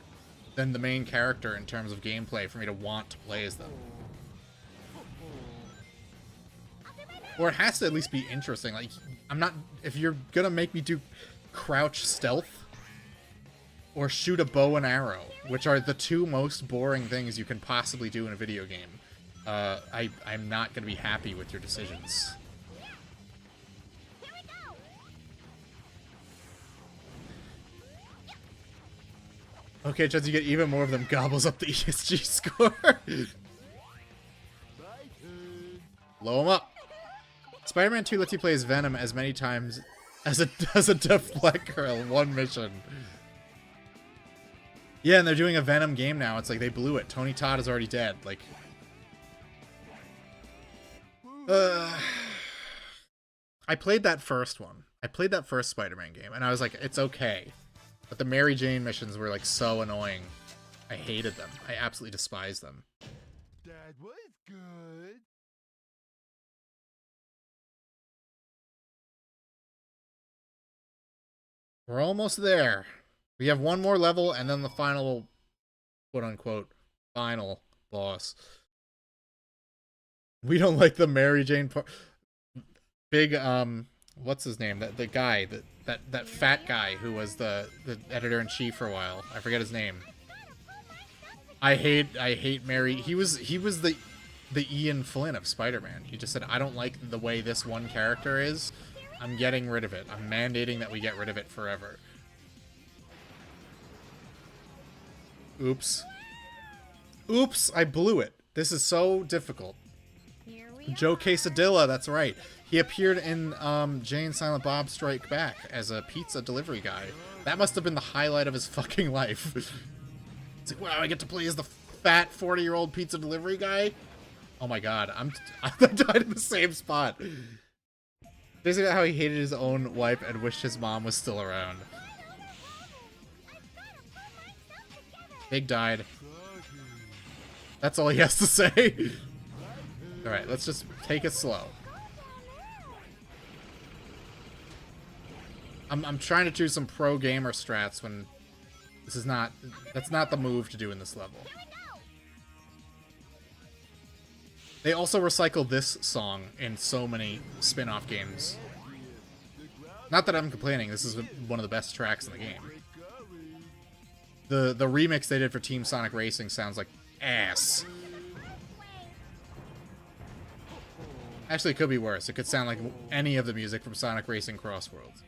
than the main character in terms of gameplay for me to want to play as them. Or it has to at least be interesting. Like, I'm not... If you're gonna make me do crouch stealth or shoot a bow and arrow, which are the two most boring things you can possibly do in a video game, I'm not going to be happy with your decisions. Okay, Judge, you get even more of them gobbles up the ESG score. Blow him up. Spider-Man 2 lets you play as Venom as many times as it does a Deflector in one mission. Yeah, and they're doing a Venom game now. It's like they blew it. Tony Todd is already dead. Like... I played that first one. I played that first Spider-Man game, and I was like, it's okay. But the Mary Jane missions were, like, so annoying. I hated them. I absolutely despised them. That was good. We're almost there. We have one more level, and then the final, quote-unquote, final boss. We don't like the Mary Jane part. Big, what's his name? The guy, that fat guy who was the editor-in-chief for a while. I forget his name. I hate Mary. He was the Ian Flynn of Spider-Man. He just said, I don't like the way this one character is. I'm getting rid of it. I'm mandating that we get rid of it forever. Oops. Oops, I blew it. This is so difficult. Joe Quesadilla, that's right. He appeared in Jay and Silent Bob Strike Back as a pizza delivery guy. That must have been the highlight of his fucking life. It's like, wow, I get to play as the fat 40-year-old pizza delivery guy? Oh my god, I died in the same spot. Basically how he hated his own wife and wished his mom was still around. Big died. That's all he has to say. Alright, let's just take it slow. I'm trying to choose some pro gamer strats when this is not... That's not the move to do in this level. They also recycle this song in so many spin-off games. Not that I'm complaining, this is one of the best tracks in the game. The remix they did for Team Sonic Racing sounds like ass. Actually, it could be worse. It could sound like any of the music from Sonic Racing Crossworlds.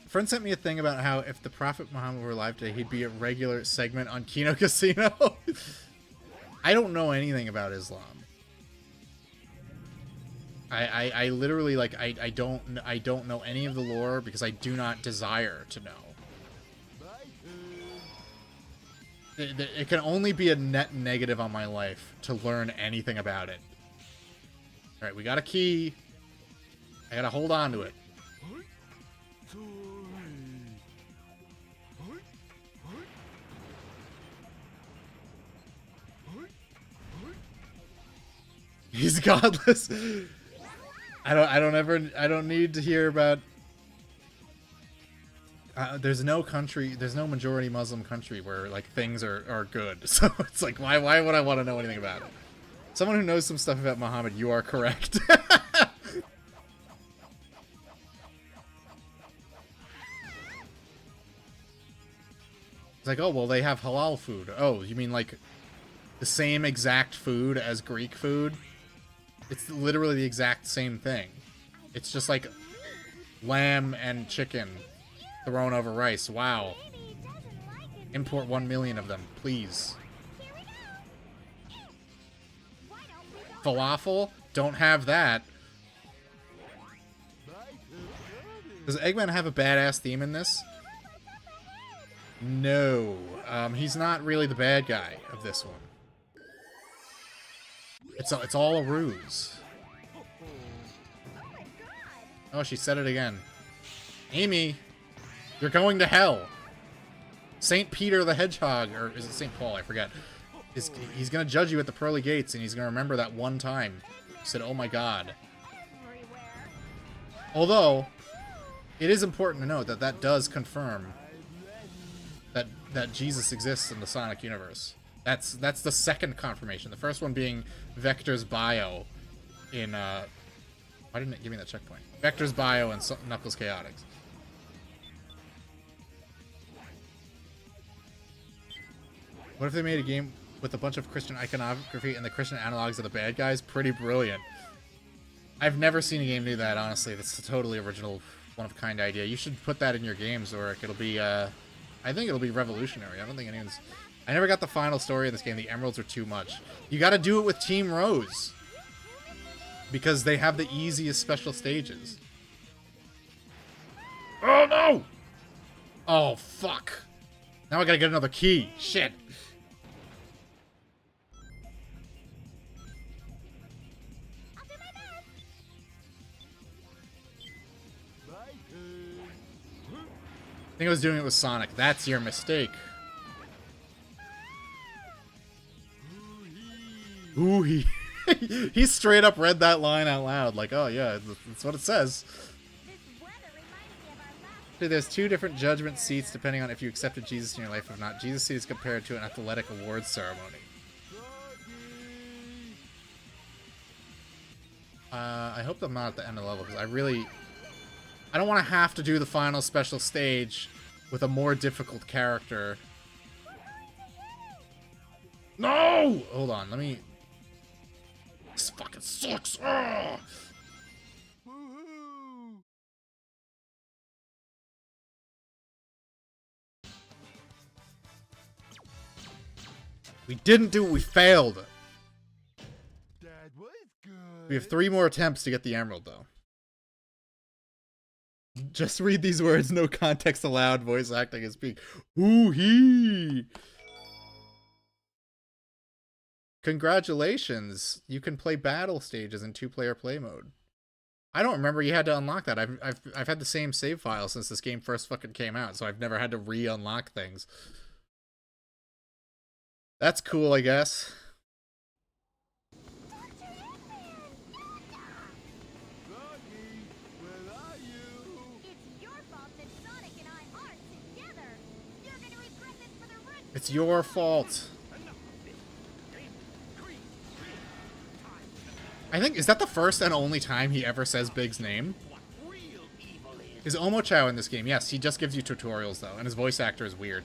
A friend sent me a thing about how if the Prophet Muhammad were alive today, he'd be a regular segment on Kino Casino. I don't know anything about Islam. I literally, like, I don't know any of the lore because I do not desire to know. It can only be a net negative on my life to learn anything about it. Alright, we got a key. I gotta hold on to it. He's godless. I don't need to hear about There's no country, there's no majority Muslim country where like things are good. So it's like, why would I want to know anything about it? Someone who knows some stuff about Muhammad, you are correct. It's like, oh, well, they have halal food. Oh, you mean like the same exact food as Greek food? It's literally the exact same thing. It's just like lamb and chicken thrown over rice. Wow. Import 1 million of them, please. Falafel? Don't have that. Does Eggman have a badass theme in this? No. He's not really the bad guy of this one. It's all a ruse. Oh, she said it again. Amy, you're going to hell. Saint Peter the Hedgehog, or is it Saint Paul? I forget. He's gonna judge you at the pearly gates, and he's gonna remember that one time you said, "Oh my God." Although, it is important to note that that does confirm that Jesus exists in the Sonic universe. That's the second confirmation. The first one being Vector's bio in why didn't it give me that checkpoint? Vector's bio in Knuckles Chaotix. What if they made a game with a bunch of Christian iconography and the Christian analogs of the bad guys? Pretty brilliant. I've never seen a game do that, honestly. That's a totally original, one-of-a-kind idea. You should put that in your games, or it'll be, I think it'll be revolutionary. I don't think anyone's... I never got the final story of this game. The emeralds are too much. You gotta do it with Team Rose. Because they have the easiest special stages. Oh, no! Oh, fuck. Now I gotta get another key. Shit. I think I was doing it with Sonic. That's your mistake. Ooh, he straight up read that line out loud. Like, oh yeah, that's what it says. So there's 2 different judgment seats depending on if you accepted Jesus in your life or not. Jesus' seat is compared to an athletic awards ceremony. I hope I'm not at the end of the level, because I don't want to have to do the final special stage with a more difficult character. No! Hold on, let me... This fucking sucks! Ugh! We didn't do it, we failed! That was good. We have 3 more attempts to get the emerald, though. Just read these words, no context allowed, voice acting and speak. Ooh-hee! Congratulations! You can play battle stages in 2-player play mode. I don't remember you had to unlock that. I've had the same save file since this game first fucking came out, so I've never had to re-unlock things. That's cool, I guess. It's your fault. I think, is that the first and only time he ever says Big's name? Is Omochao in this game? Yes, he just gives you tutorials though, and his voice actor is weird.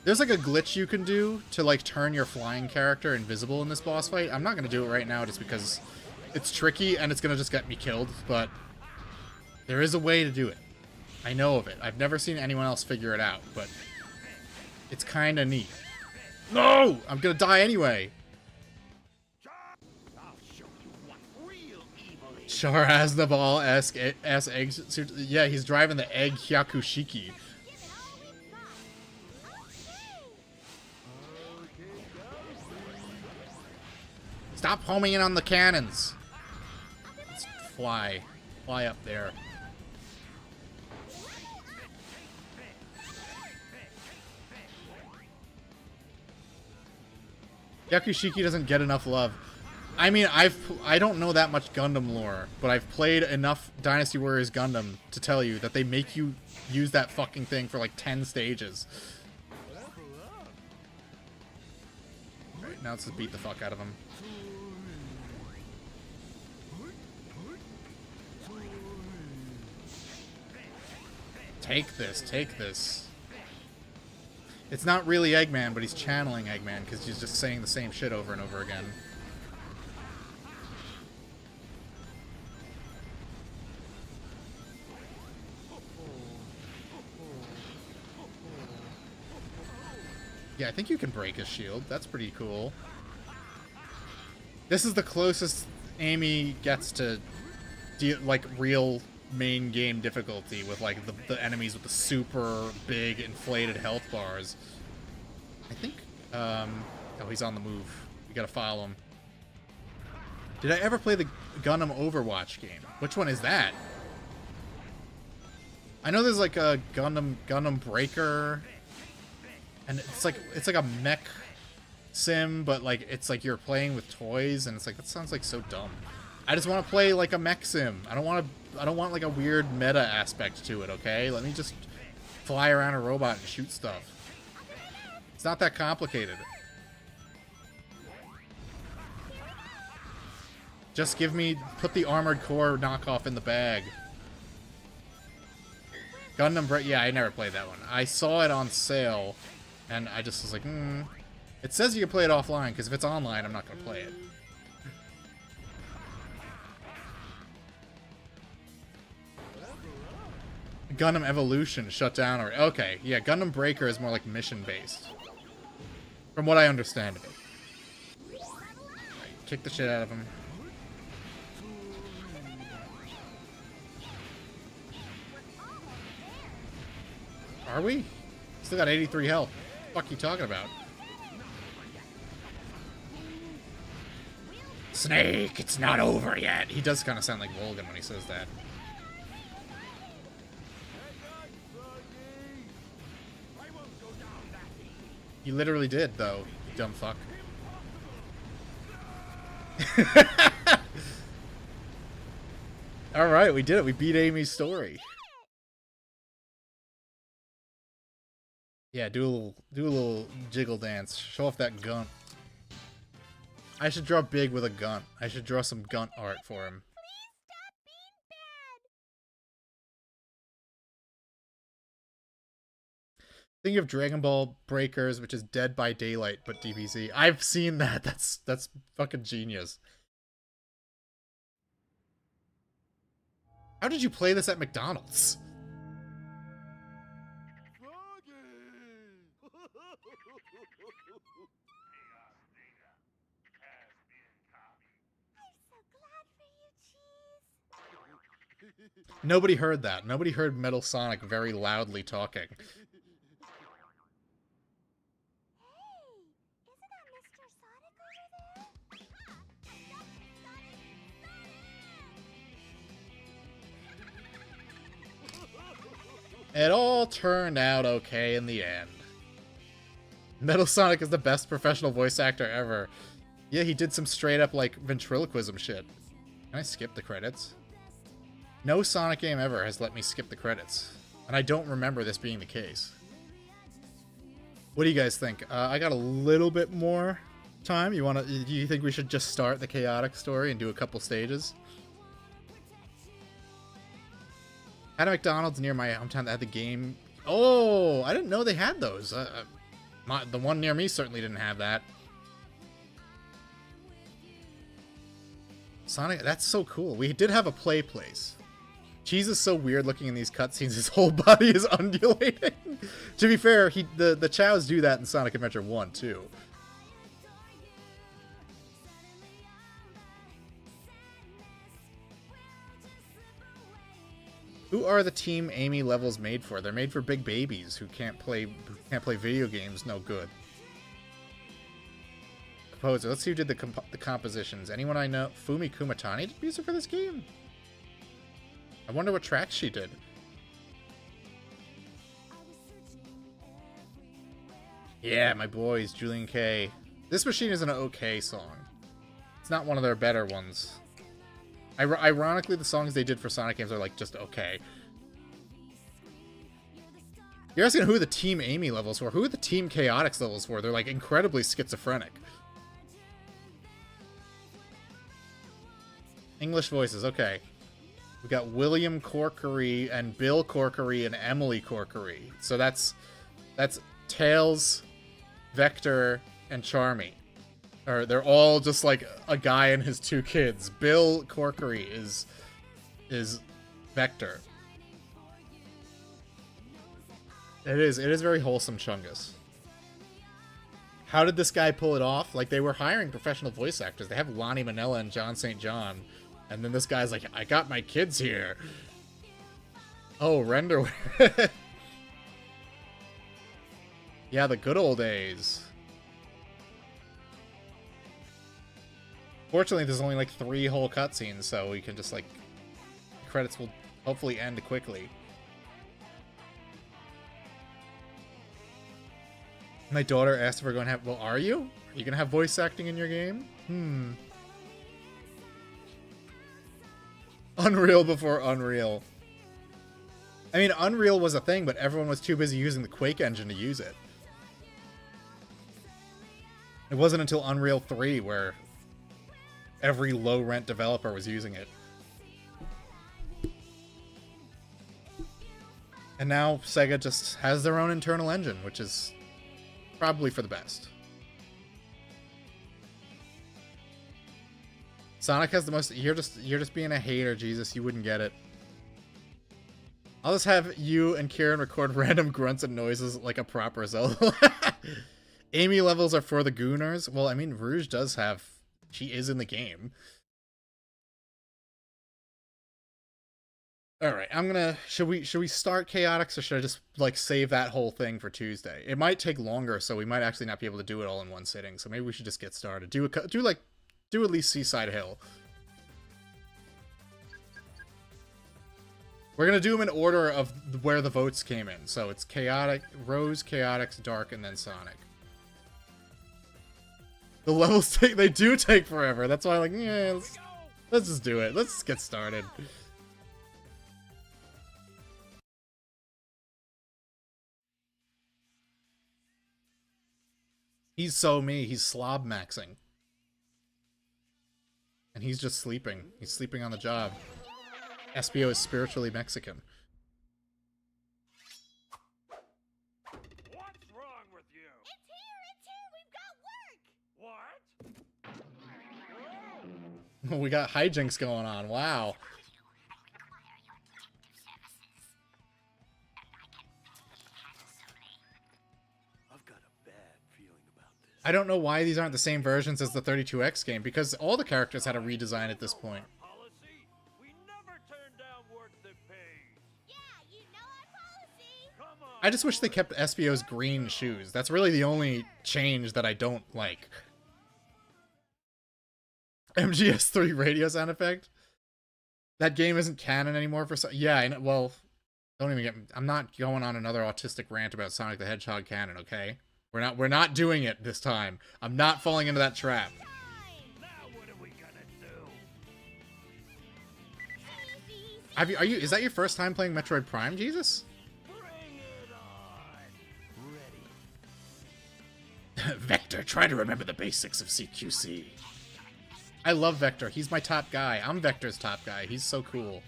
There's like a glitch you can do to like turn your flying character invisible in this boss fight. I'm not gonna do it right now just because it's tricky and it's gonna just get me killed, but there is a way to do it. I know of it. I've never seen anyone else figure it out, but it's kind of neat. No! I'm gonna die anyway! Char Aznavour-esque egg... Yeah, he's driving the egg Hyakushiki. Stop homing in on the cannons! Let's fly. Fly up there. Yakushiki doesn't get enough love. I mean, I don't know that much Gundam lore, but I've played enough Dynasty Warriors Gundam to tell you that they make you use that fucking thing for like 10 stages. Alright, now let's just beat the fuck out of him. Take this, take this. It's not really Eggman, but he's channeling Eggman because he's just saying the same shit over and over again. Yeah, I think you can break his shield. That's pretty cool. This is the closest Amy gets to like real main game difficulty with like the enemies with the super big inflated health bars. I think oh, he's on the move. We gotta follow him. Did I ever play the Gundam Overwatch game? Which one is that? I know there's like a Gundam Breaker, and it's like a mech sim, but like it's like you're playing with toys, and it's like that sounds like so dumb. I just want to play like a mech sim. I don't want like a weird meta aspect to it, okay? Let me just fly around a robot and shoot stuff. It's not that complicated. Just put the Armored Core knockoff in the bag. Gundam Break, yeah, I never played that one. I saw it on sale, and I just was like, It says you can play it offline, because if it's online, I'm not going to play it. Gundam Evolution shut down, or okay, yeah, Gundam Breaker is more like mission-based. From what I understand of it. Right, kick the shit out of him. Are we? Still got 83 health. What the fuck are you talking about? Snake, it's not over yet. He does kind of sound like Volgan when he says that. He literally did, though, you dumb fuck. Alright, we did it. We beat Amy's story. Yeah, do a little jiggle dance. Show off that gun. I should draw big with a gun. I should draw some gun art for him. Think of Dragon Ball Breakers, which is Dead by Daylight, but DBZ. I've seen that. That's fucking genius. How did you play this at McDonald's? Nobody heard that. Nobody heard Metal Sonic very loudly talking. It all turned out okay in the end. Metal Sonic is the best professional voice actor ever. Yeah, he did some straight up, like, ventriloquism shit. Can I skip the credits? No Sonic game ever has let me skip the credits. And I don't remember this being the case. What do you guys think? I got a little bit more time. Do you think we should just start the chaotic story and do a couple stages? Had a McDonald's near my hometown that had the game. Oh, I didn't know they had those. The one near me certainly didn't have that. Sonic, that's so cool. We did have a play place. Cheese is so weird looking in these cutscenes. His whole body is undulating. To be fair, the Chows do that in Sonic Adventure 1 too. Who are the Team Amy levels made for? They're made for big babies who can't play video games no good. Composer. Let's see who did the compositions. Anyone I know? Fumi Kumatani did music for this game? I wonder what tracks she did. Yeah, my boys, Julian K. This Machine is an okay song. It's not one of their better ones. Ironically, the songs they did for Sonic games are like just okay. You're asking who the Team Amy levels were. Who are the Team Chaotix levels for? They're like incredibly schizophrenic. English voices, okay. We got William Corkery and Bill Corkery and Emily Corkery. So that's Tails, Vector, and Charmy. Or they're all just like a guy and his two kids. Bill Corkery is Vector. It is very wholesome Chungus. How did this guy pull it off? Like, they were hiring professional voice actors. They have Lonnie Manella and John St. John. And then this guy's like, I got my kids here. Oh, renderware. Yeah, the good old days. Fortunately, there's only like 3 whole cutscenes, so we can just like... Credits will hopefully end quickly. My daughter asked if we're going to have... Well, are you? Are you going to have voice acting in your game? Unreal before Unreal. I mean, Unreal was a thing, but everyone was too busy using the Quake engine to use it. It wasn't until Unreal 3 where every low-rent developer was using it. And now Sega just has their own internal engine, which is probably for the best. Sonic has the most... You're just being a hater, Jesus. You wouldn't get it. I'll just have you and Kieran record random grunts and noises like a proper Zelda. Amy levels are for the Gooners. Well, I mean, Rouge does have... She is in the game. Alright, I'm gonna... Should we start Chaotix, or should I just, like, save that whole thing for Tuesday? It might take longer, so we might actually not be able to do it all in one sitting, so maybe we should just get started. Do at least Seaside Hill. We're gonna do them in order of where the votes came in. So it's Chaotic, Rose, Chaotix, Dark, and then Sonic. The levels they do take forever. That's why I'm like, yeah, let's just do it. Let's just get started. He's so me. He's slob maxing. And he's just sleeping. He's sleeping on the job. Espio is spiritually Mexican. What's wrong with you? It's here! We've got work! What? We got hijinks going on. Wow. I've got a bad feeling about this. I don't know why these aren't the same versions as the 32X game, because all the characters had a redesign at this point. Policy? We never turn down work that pays. Yeah, you know our policy! Come on. I just wish they kept Espio's green shoes. That's really the only change that I don't like. MGS3 radio sound effect? That game isn't canon anymore for yeah, I know, well, don't even get... I'm not going on another autistic rant about Sonic the Hedgehog canon, okay? We're not doing it this time. I'm not falling into that trap. Now what are we gonna do? Is that your first time playing Metroid Prime, Jesus? Bring it on! Ready. Vector, try to remember the basics of CQC. I love Vector. He's my top guy. I'm Vector's top guy. He's so cool.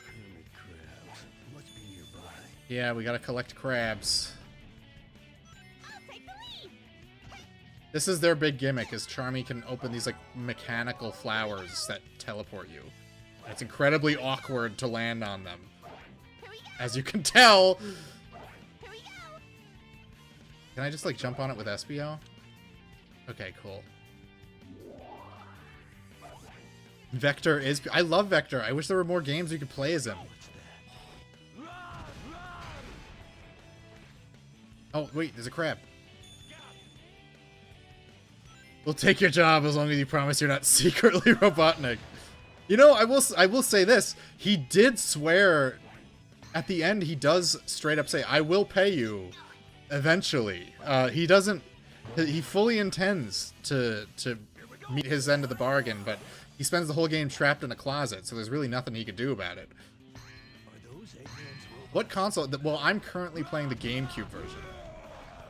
Hermit crabs must be nearby. Yeah, we gotta collect crabs. I'll take the lead! This is their big gimmick, is Charmy can open these, like, mechanical flowers that teleport you. And it's incredibly awkward to land on them. Here we go! As you can tell! Here we go! Can I just, like, jump on it with Espio? Okay, cool. Vector is... I love Vector. I wish there were more games you could play as him. Oh, wait, there's a crab. We'll take your job as long as you promise you're not secretly Robotnik. You know, I will say this. He did swear... At the end, he does straight up say, I will pay you eventually. He doesn't... He fully intends to meet his end of the bargain, but he spends the whole game trapped in a closet, so there's really nothing he could do about it. What console? Well, I'm currently playing the GameCube version,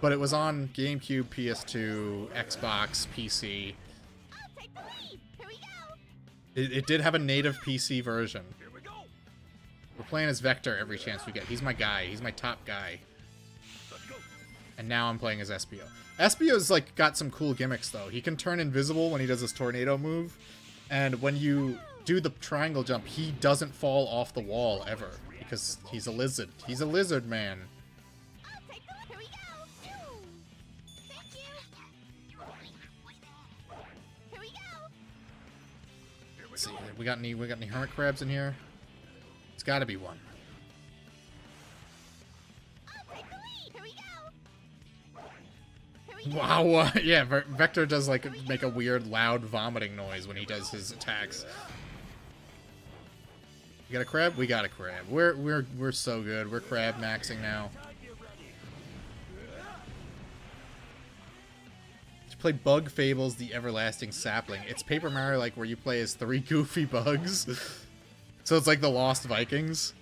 but it was on GameCube, PS2, Xbox, PC. I'll take the lead. Here we go. It did have a native PC version. We're playing as Vector every chance we get. He's my guy. He's my top guy. And now I'm playing as Espio. Espio's like got some cool gimmicks though. He can turn invisible when he does his tornado move, and when you do the triangle jump, he doesn't fall off the wall ever because he's a lizard. He's a lizard man. I'll take the lead. Here we go. Thank you. Here we go. Let's see. We got any hermit crabs in here? It's got to be one. I'll take the lead. Here we go. Here we go. Wow. Yeah, Vector does like make a weird loud vomiting noise when he does his attacks. You got a crab? We got a crab. We're so good. We're crab maxing now. To play Bug Fables: The Everlasting Sapling. It's Paper Mario like where you play as 3 goofy bugs. So it's like the Lost Vikings.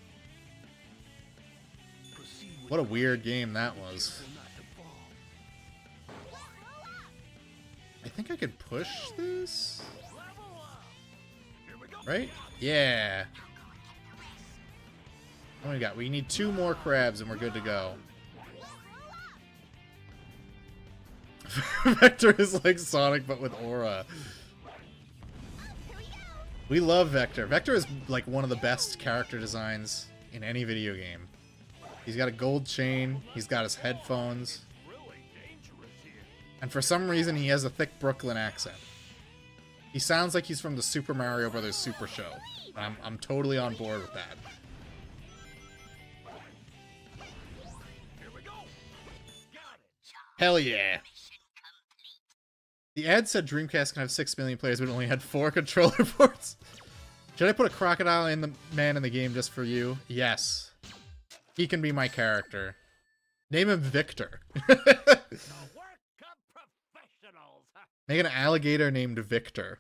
What a weird game that was. I think I could push this? Right? Yeah. What do we got? We need 2 more crabs and we're good to go. Vector is like Sonic but with aura. We love Vector. Vector is like one of the best character designs in any video game. He's got a gold chain, he's got his headphones, and for some reason he has a thick Brooklyn accent. He sounds like he's from the Super Mario Bros. Super Show. I'm totally on board with that. Hell yeah. The ad said Dreamcast can have 6 million players, but it only had 4 controller ports. Should I put a crocodile in the man in the game just for you? Yes. He can be my character. Name him Victor. Make an alligator named Victor.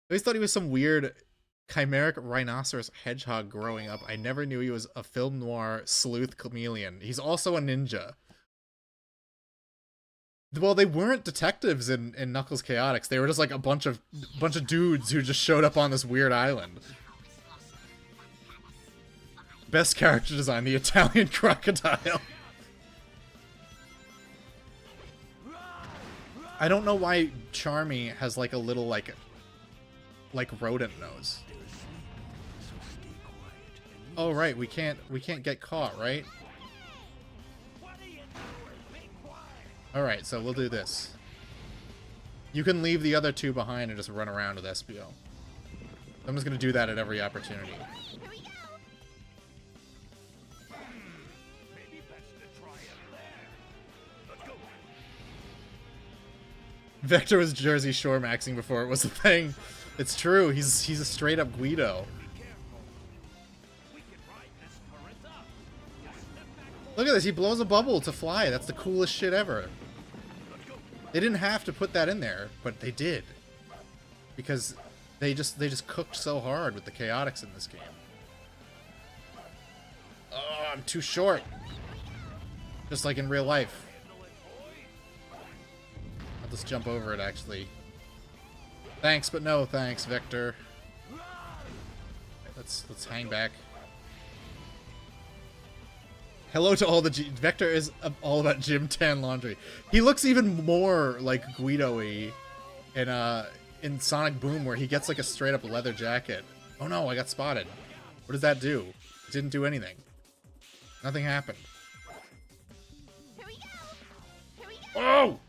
I always thought he was some weird chimeric rhinoceros hedgehog growing up. I never knew he was a film noir sleuth chameleon. He's also a ninja. Well, they weren't detectives in Knuckles Chaotix. They were just like a bunch of dudes who just showed up on this weird island. Best character design, the Italian crocodile. I don't know why Charmy has like a little like rodent nose. Oh right, we can't get caught, right? Alright, so we'll do this. You can leave the other 2 behind and just run around with Espio. I'm just gonna do that at every opportunity. Vector was Jersey Shore maxing before it was a thing. It's true, he's a straight up Guido. Look at this, he blows a bubble to fly. That's the coolest shit ever. They didn't have to put that in there, but they did. Because they just cooked so hard with the Chaotix in this game. Oh, I'm too short. Just like in real life. I'll just jump over it, actually. Thanks, but no thanks, Vector. Let's hang back. Hello to all the Vector is all about Gym Tan laundry. He looks even more like Guido-y in Sonic Boom, where he gets like a straight up leather jacket. Oh no, I got spotted. What does that do? It didn't do anything. Nothing happened. Here we go. Here we go. Oh!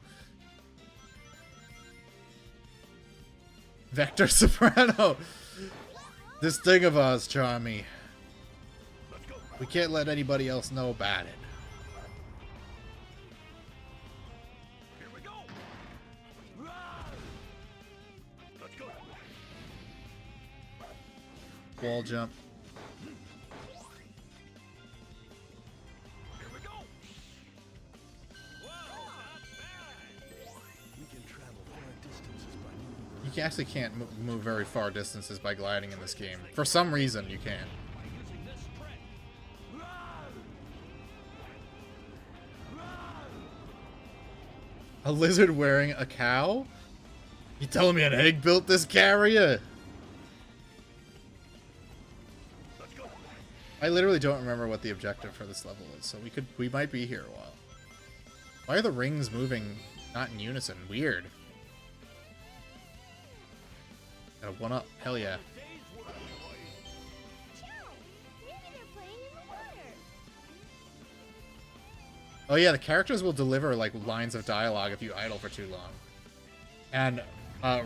Vector Soprano! This thing of ours, Charmy. We can't let anybody else know about it. Here we go. Let's go. Wall jump. Here we go. We can travel far distances actually can't move very far distances by gliding in this game. For some reason, you can. A lizard wearing a cow? You telling me an egg built this carrier? I literally don't remember what the objective for this level is, so we might be here a while. Why are the rings moving not in unison? Weird. Got a 1-up. Hell yeah. Maybe they're playing in the water. Oh yeah, the characters will deliver like lines of dialogue if you idle for too long. And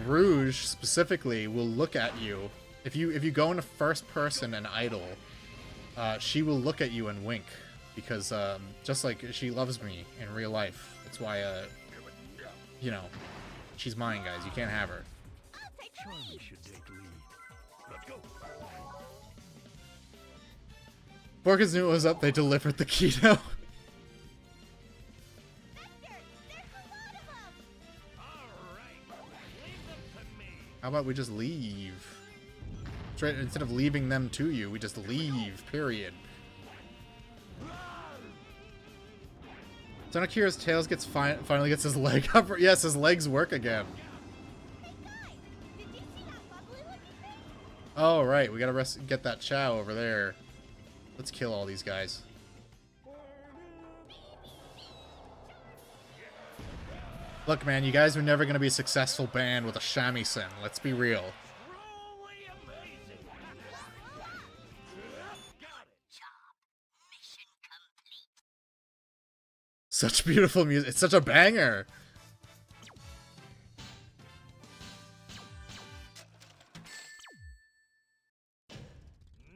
Rouge specifically will look at you if you go into first person and idle. She will look at you and wink because just like she loves me in real life. That's why you know, she's mine, guys. You can't have her. I'll take the Charlie lead. should take lead. Let's go. Porkins knew it was up. They delivered the keto. Vector, there's a lot of them. Alright, leave them to me. How about we just leave? Straight, instead of leaving them to you, we just leave, period. Donakira's Tails gets finally gets his leg up. Yes, his legs work again. Hey guys, did you see that bubbly looking thing? Oh, right. We gotta get that Chow over there. Let's kill all these guys. Look, man, you guys are never gonna be a successful band with a shamisen. Let's be real. Truly amazing. Got it. Such beautiful music. It's such a banger.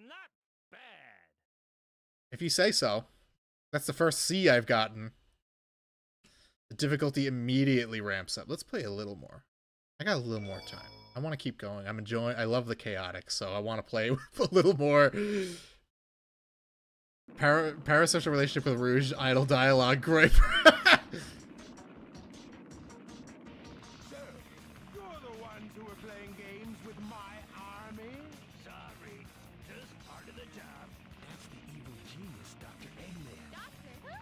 Not bad. If you say so. That's the first C I've gotten. The difficulty immediately ramps up. Let's play a little more. I got a little more time. I want to keep going. I'm enjoying. I love the chaotic, so I want to play with a little more. Parasocial relationship with Rouge, idle dialogue, great. So, you're the ones who are playing games with my army? Sorry. Just part of the job. That's the evil genius, Dr. Eggman. Doctor Who?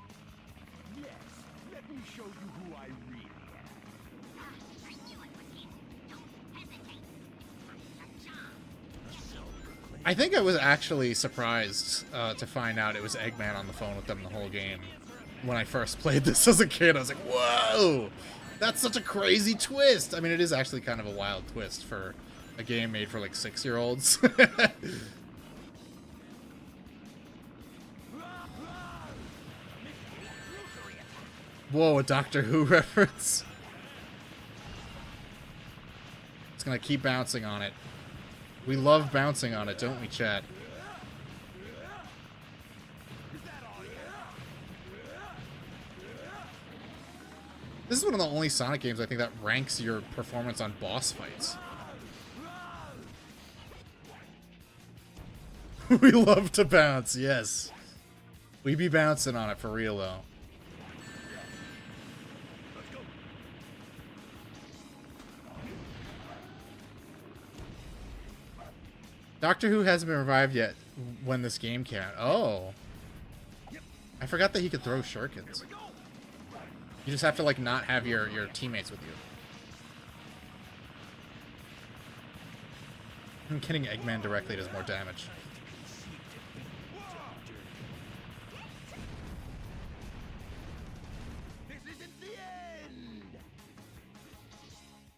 Yes, let me show you who I really am. I think I was actually surprised to find out it was Eggman on the phone with them the whole game. When I first played this as a kid, I was like, whoa! That's such a crazy twist! I mean, it is actually kind of a wild twist for a game made for, like, 6-year-olds. Whoa, a Doctor Who reference. It's gonna keep bouncing on it. We love bouncing on it, don't we, chat? This is one of the only Sonic games I think that ranks your performance on boss fights. We love to bounce, yes. We be bouncing on it for real, though. Doctor Who hasn't been revived yet when this game came out. Oh. I forgot that he could throw shurikens. You just have to, like, not have your teammates with you. I'm kidding, Eggman directly does more damage. This isn't the end!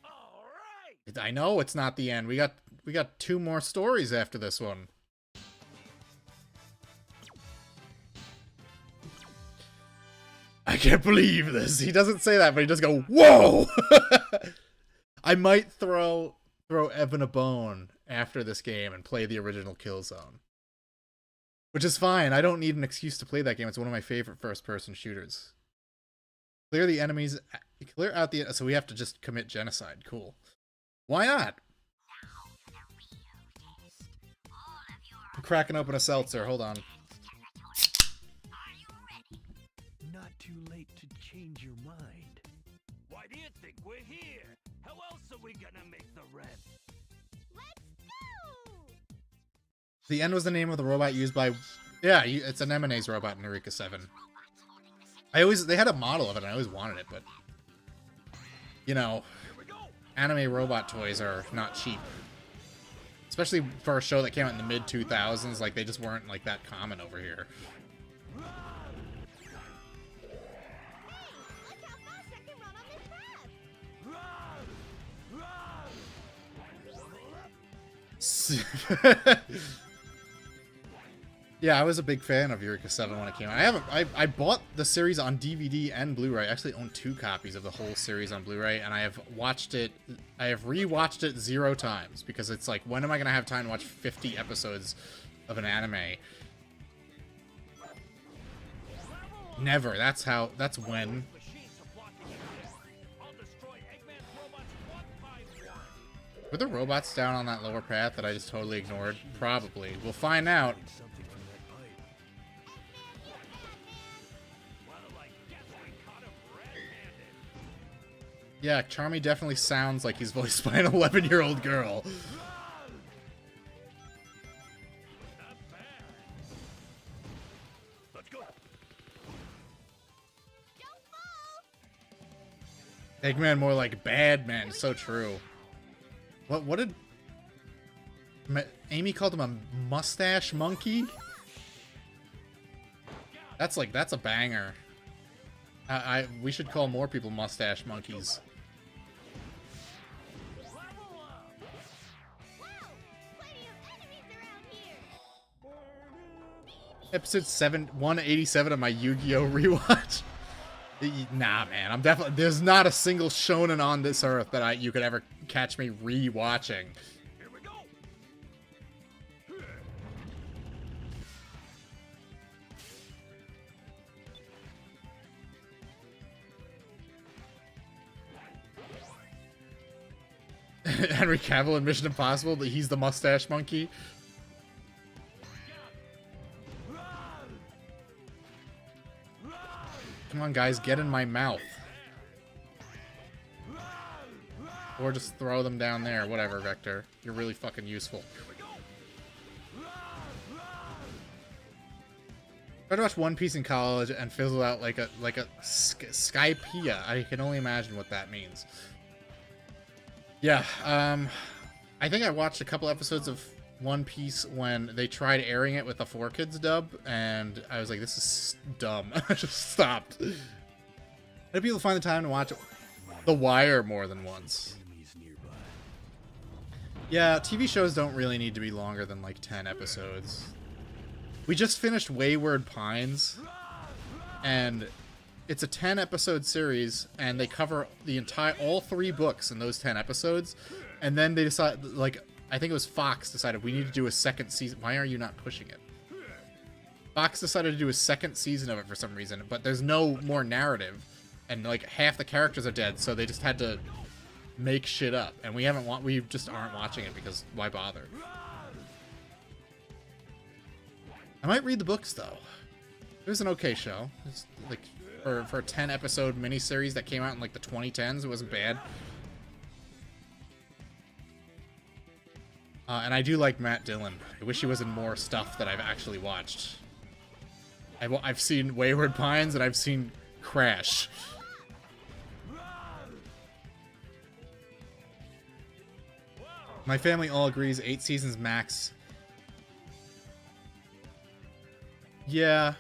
All right. I know it's not the end. We got 2 more stories after this one. I can't believe this. He doesn't say that, but he does go, whoa! I might throw Evan a bone after this game and play the original Killzone. Which is fine. I don't need an excuse to play that game. It's one of my favorite first-person shooters. Clear the enemies. Clear out the... So we have to just commit genocide. Cool. Why not? I'm cracking open a seltzer. Hold on. Not too late to change your mind. Why do you think we're here? How else are we gonna make the rent? Let's go! The End was the name of the robot used by... Yeah, it's an M&A's robot in Eureka 7. They had a model of it, and I always wanted it, but... You know, anime robot toys are not cheap. Especially for a show that came out in the mid-2000s, like, they just weren't, like, that common over here. Look how fast I can run on this crab! Yeah, I was a big fan of Eureka 7 when it came out. I bought the series on DVD and Blu-ray. I actually own 2 copies of the whole series on Blu-ray, and I have rewatched it 0 times, because it's like, when am I gonna have time to watch 50 episodes of an anime? Never. That's when. Machines are blocking access. I'll destroy Eggman's robots one by one. Were the robots down on that lower path that I just totally ignored? Probably. We'll find out. Something from that pipe. Well, I guess we caught him red-handed. Yeah, Charmy definitely sounds like he's voiced by an 11-year-old girl. Not bad. Let's go. Don't fall! Eggman more like bad man. So true. What did... Amy called him a mustache monkey? That's a banger. We should call more people mustache monkeys. Wow! Plenty of enemies around here! Episode 187 of my Yu-Gi-Oh! Rewatch. Nah, man, I'm definitely... There's not a single shonen on this earth that you could ever catch me rewatching. Here we go. Henry Cavill in Mission Impossible, that he's the mustache monkey. Come on, guys, get in my mouth. Or just throw them down there. Whatever, Vector. You're really fucking useful. Tried to watch One Piece in college and fizzled out like a Skypea. I can only imagine what that means. Yeah, I think I watched a couple episodes of One Piece when they tried airing it with the 4Kids dub, and I was like, this is dumb. I just stopped. How do people find the time to watch The Wire more than once? Enemies nearby. Yeah, TV shows don't really need to be longer than like 10 episodes. We just finished Wayward Pines, and it's a 10-episode series, and they cover all 3 books in those 10 episodes, and then they decide, like, I think it was Fox decided we need to do a second season. Why are you not pushing it? Fox decided to do a second season of it for some reason, but there's no more narrative, and like half the characters are dead, so they just had to make shit up, and we just aren't watching it because why bother? I might read the books though. It was an okay show. It's like for a 10-episode miniseries that came out in like the 2010s, it wasn't bad. And I do like Matt Dillon. I wish he was in more stuff that I've actually watched. I've seen Wayward Pines and I've seen Crash. My family all agrees 8 seasons max. Yeah.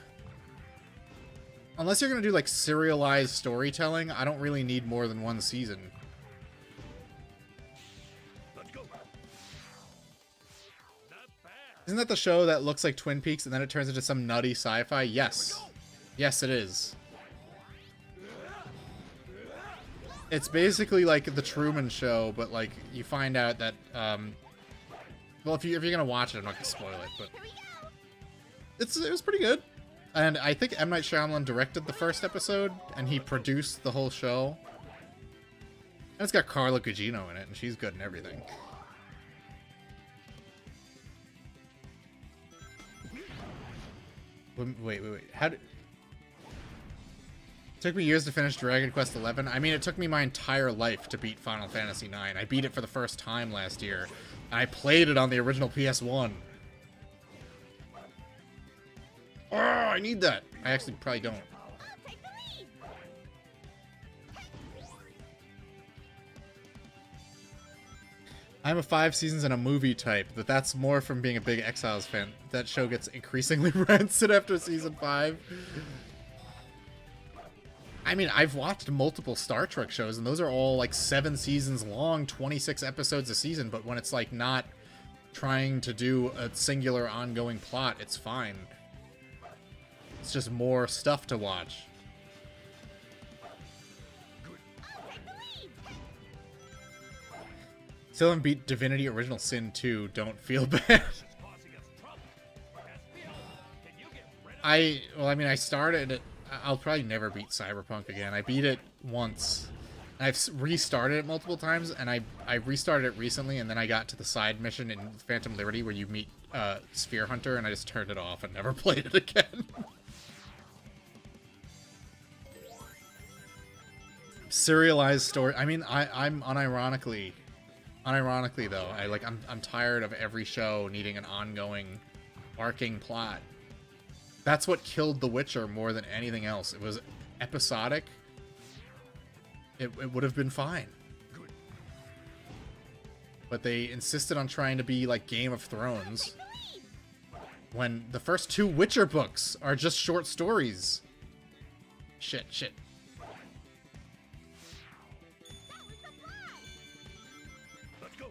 Unless you're gonna do like serialized storytelling, I don't really need more than 1 season. Let's go. Isn't that the show that looks like Twin Peaks and then it turns into some nutty sci-fi? Yes. Yes, it is. It's basically like The Truman Show, but like you find out that, well, if you're gonna watch it, I'm not gonna spoil it, but Here we go! it was pretty good. And I think M. Night Shyamalan directed the first episode, and he produced the whole show. And it's got Carla Gugino in it, and she's good in everything. Wait. How did... Took me years to finish Dragon Quest XI. I mean, it took me my entire life to beat Final Fantasy IX. I beat it for the first time last year. And I played it on the original PS1. Oh, I need that. I actually probably don't. I'll take the lead. I'm a 5 seasons and a movie type, but that's more from being a big Exiles fan. That show gets increasingly rancid after season 5. I mean, I've watched multiple Star Trek shows, and those are all like 7 seasons long, 26 episodes a season, but when it's like not trying to do a singular ongoing plot, it's fine. It's just more stuff to watch. I'll take the lead. Still haven't beat Divinity Original Sin 2, don't feel bad. Causing us trouble. Caspian, can you get rid of I mean, I started it. I'll probably never beat Cyberpunk again. I beat it once. I've restarted it multiple times, and I restarted it recently, and then I got to the side mission in Phantom Liberty where you meet Sphere Hunter, and I just turned it off and never played it again. Serialized story. I mean, I'm unironically though, I'm tired of every show needing an ongoing, arcing plot. That's what killed The Witcher more than anything else. It was episodic. It would have been fine. But they insisted on trying to be like Game of Thrones when the first 2 Witcher books are just short stories. Shit. Let's go.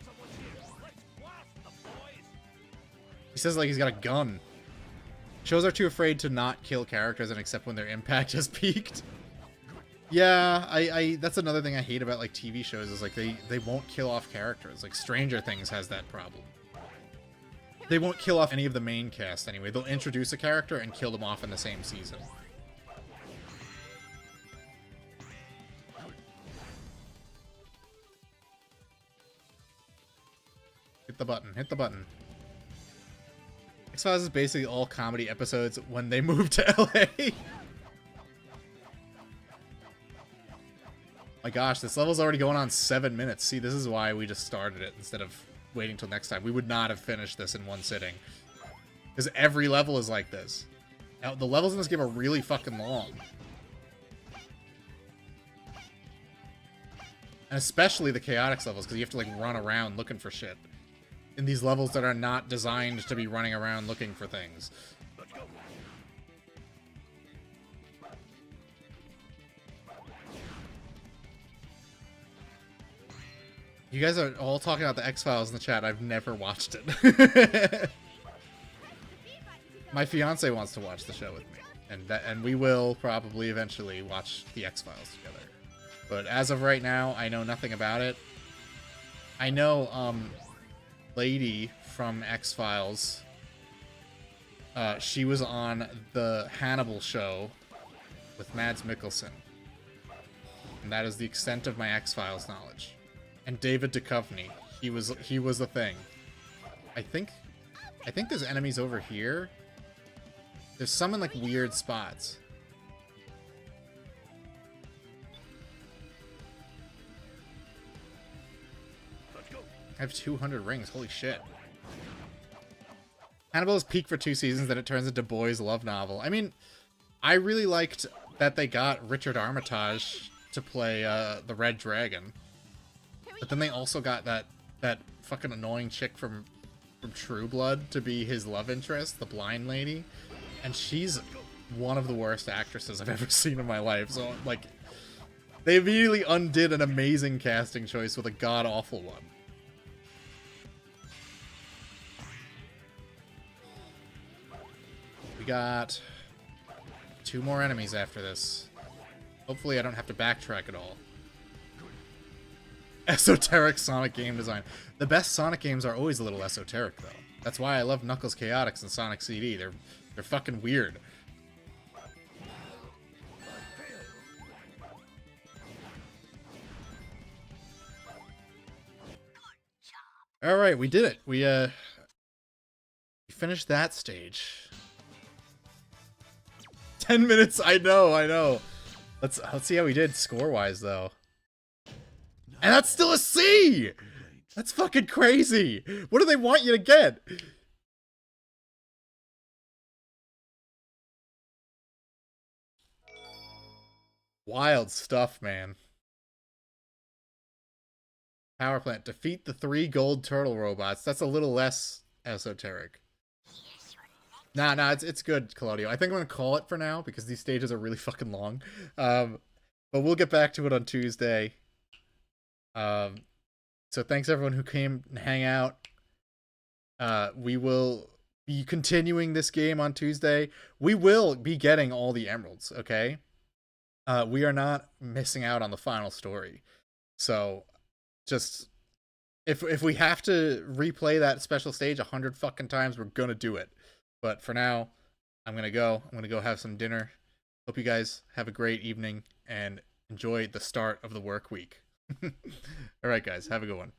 Someone's here. Let's blast the boys. He says like he's got a gun. Shows are too afraid to not kill characters and accept when their impact has peaked. Yeah, I that's another thing I hate about like TV shows is like they won't kill off characters. Like Stranger Things has that problem. They won't kill off any of the main cast anyway. They'll introduce a character and kill them off in the same season. Hit the button. X-Files is basically all comedy episodes when they move to LA. My gosh, this level's already going on 7 minutes. See, this is why we just started it instead of waiting till next time. We would not have finished this in one sitting. Because every level is like this. Now, the levels in this game are really fucking long. And especially the Chaotix levels, because you have to like run around looking for shit. In these levels that are not designed to be running around looking for things. Let's go. You guys are all talking about the X-Files in the chat. I've never watched it. My fiance wants to watch the show with me, and we will probably eventually watch the X-Files together. But as of right now, I know nothing about it. I know lady from X-Files, she was on the Hannibal show with Mads Mikkelsen, and that is the extent of my X-Files knowledge. And David Duchovny, he was the thing. I think there's enemies over here. There's some in like weird spots. Let's go. I have 200 rings. Holy shit. Hannibal is peak for 2 seasons, then it turns into boys' love novel. I mean, I really liked that they got Richard Armitage to play the Red Dragon. But then they also got that fucking annoying chick from True Blood to be his love interest, the blind lady. And she's one of the worst actresses I've ever seen in my life. So, like, they immediately undid an amazing casting choice with a god-awful one. We got 2 more enemies after this. Hopefully I don't have to backtrack at all. Esoteric Sonic game design. The best Sonic games are always a little esoteric, though. That's why I love Knuckles Chaotix and Sonic CD. They're fucking weird. All right, we did it. We finished that stage. 10 minutes. I know. Let's see how we did score-wise, though. And that's still a C! That's fucking crazy! What do they want you to get? Wild stuff, man. Power plant. Defeat the 3 gold turtle robots. That's a little less esoteric. Nah, it's good, Claudio. I think I'm gonna call it for now because these stages are really fucking long. But we'll get back to it on Tuesday. So thanks everyone who came and hang out. We will be continuing this game on Tuesday. We will be getting all the emeralds, okay? We are not missing out on the final story. So just if we have to replay that special stage 100 fucking times, we're gonna do it. But for now, I'm gonna go have some dinner. Hope you guys have a great evening and enjoy the start of the work week. All right, guys, have a good one.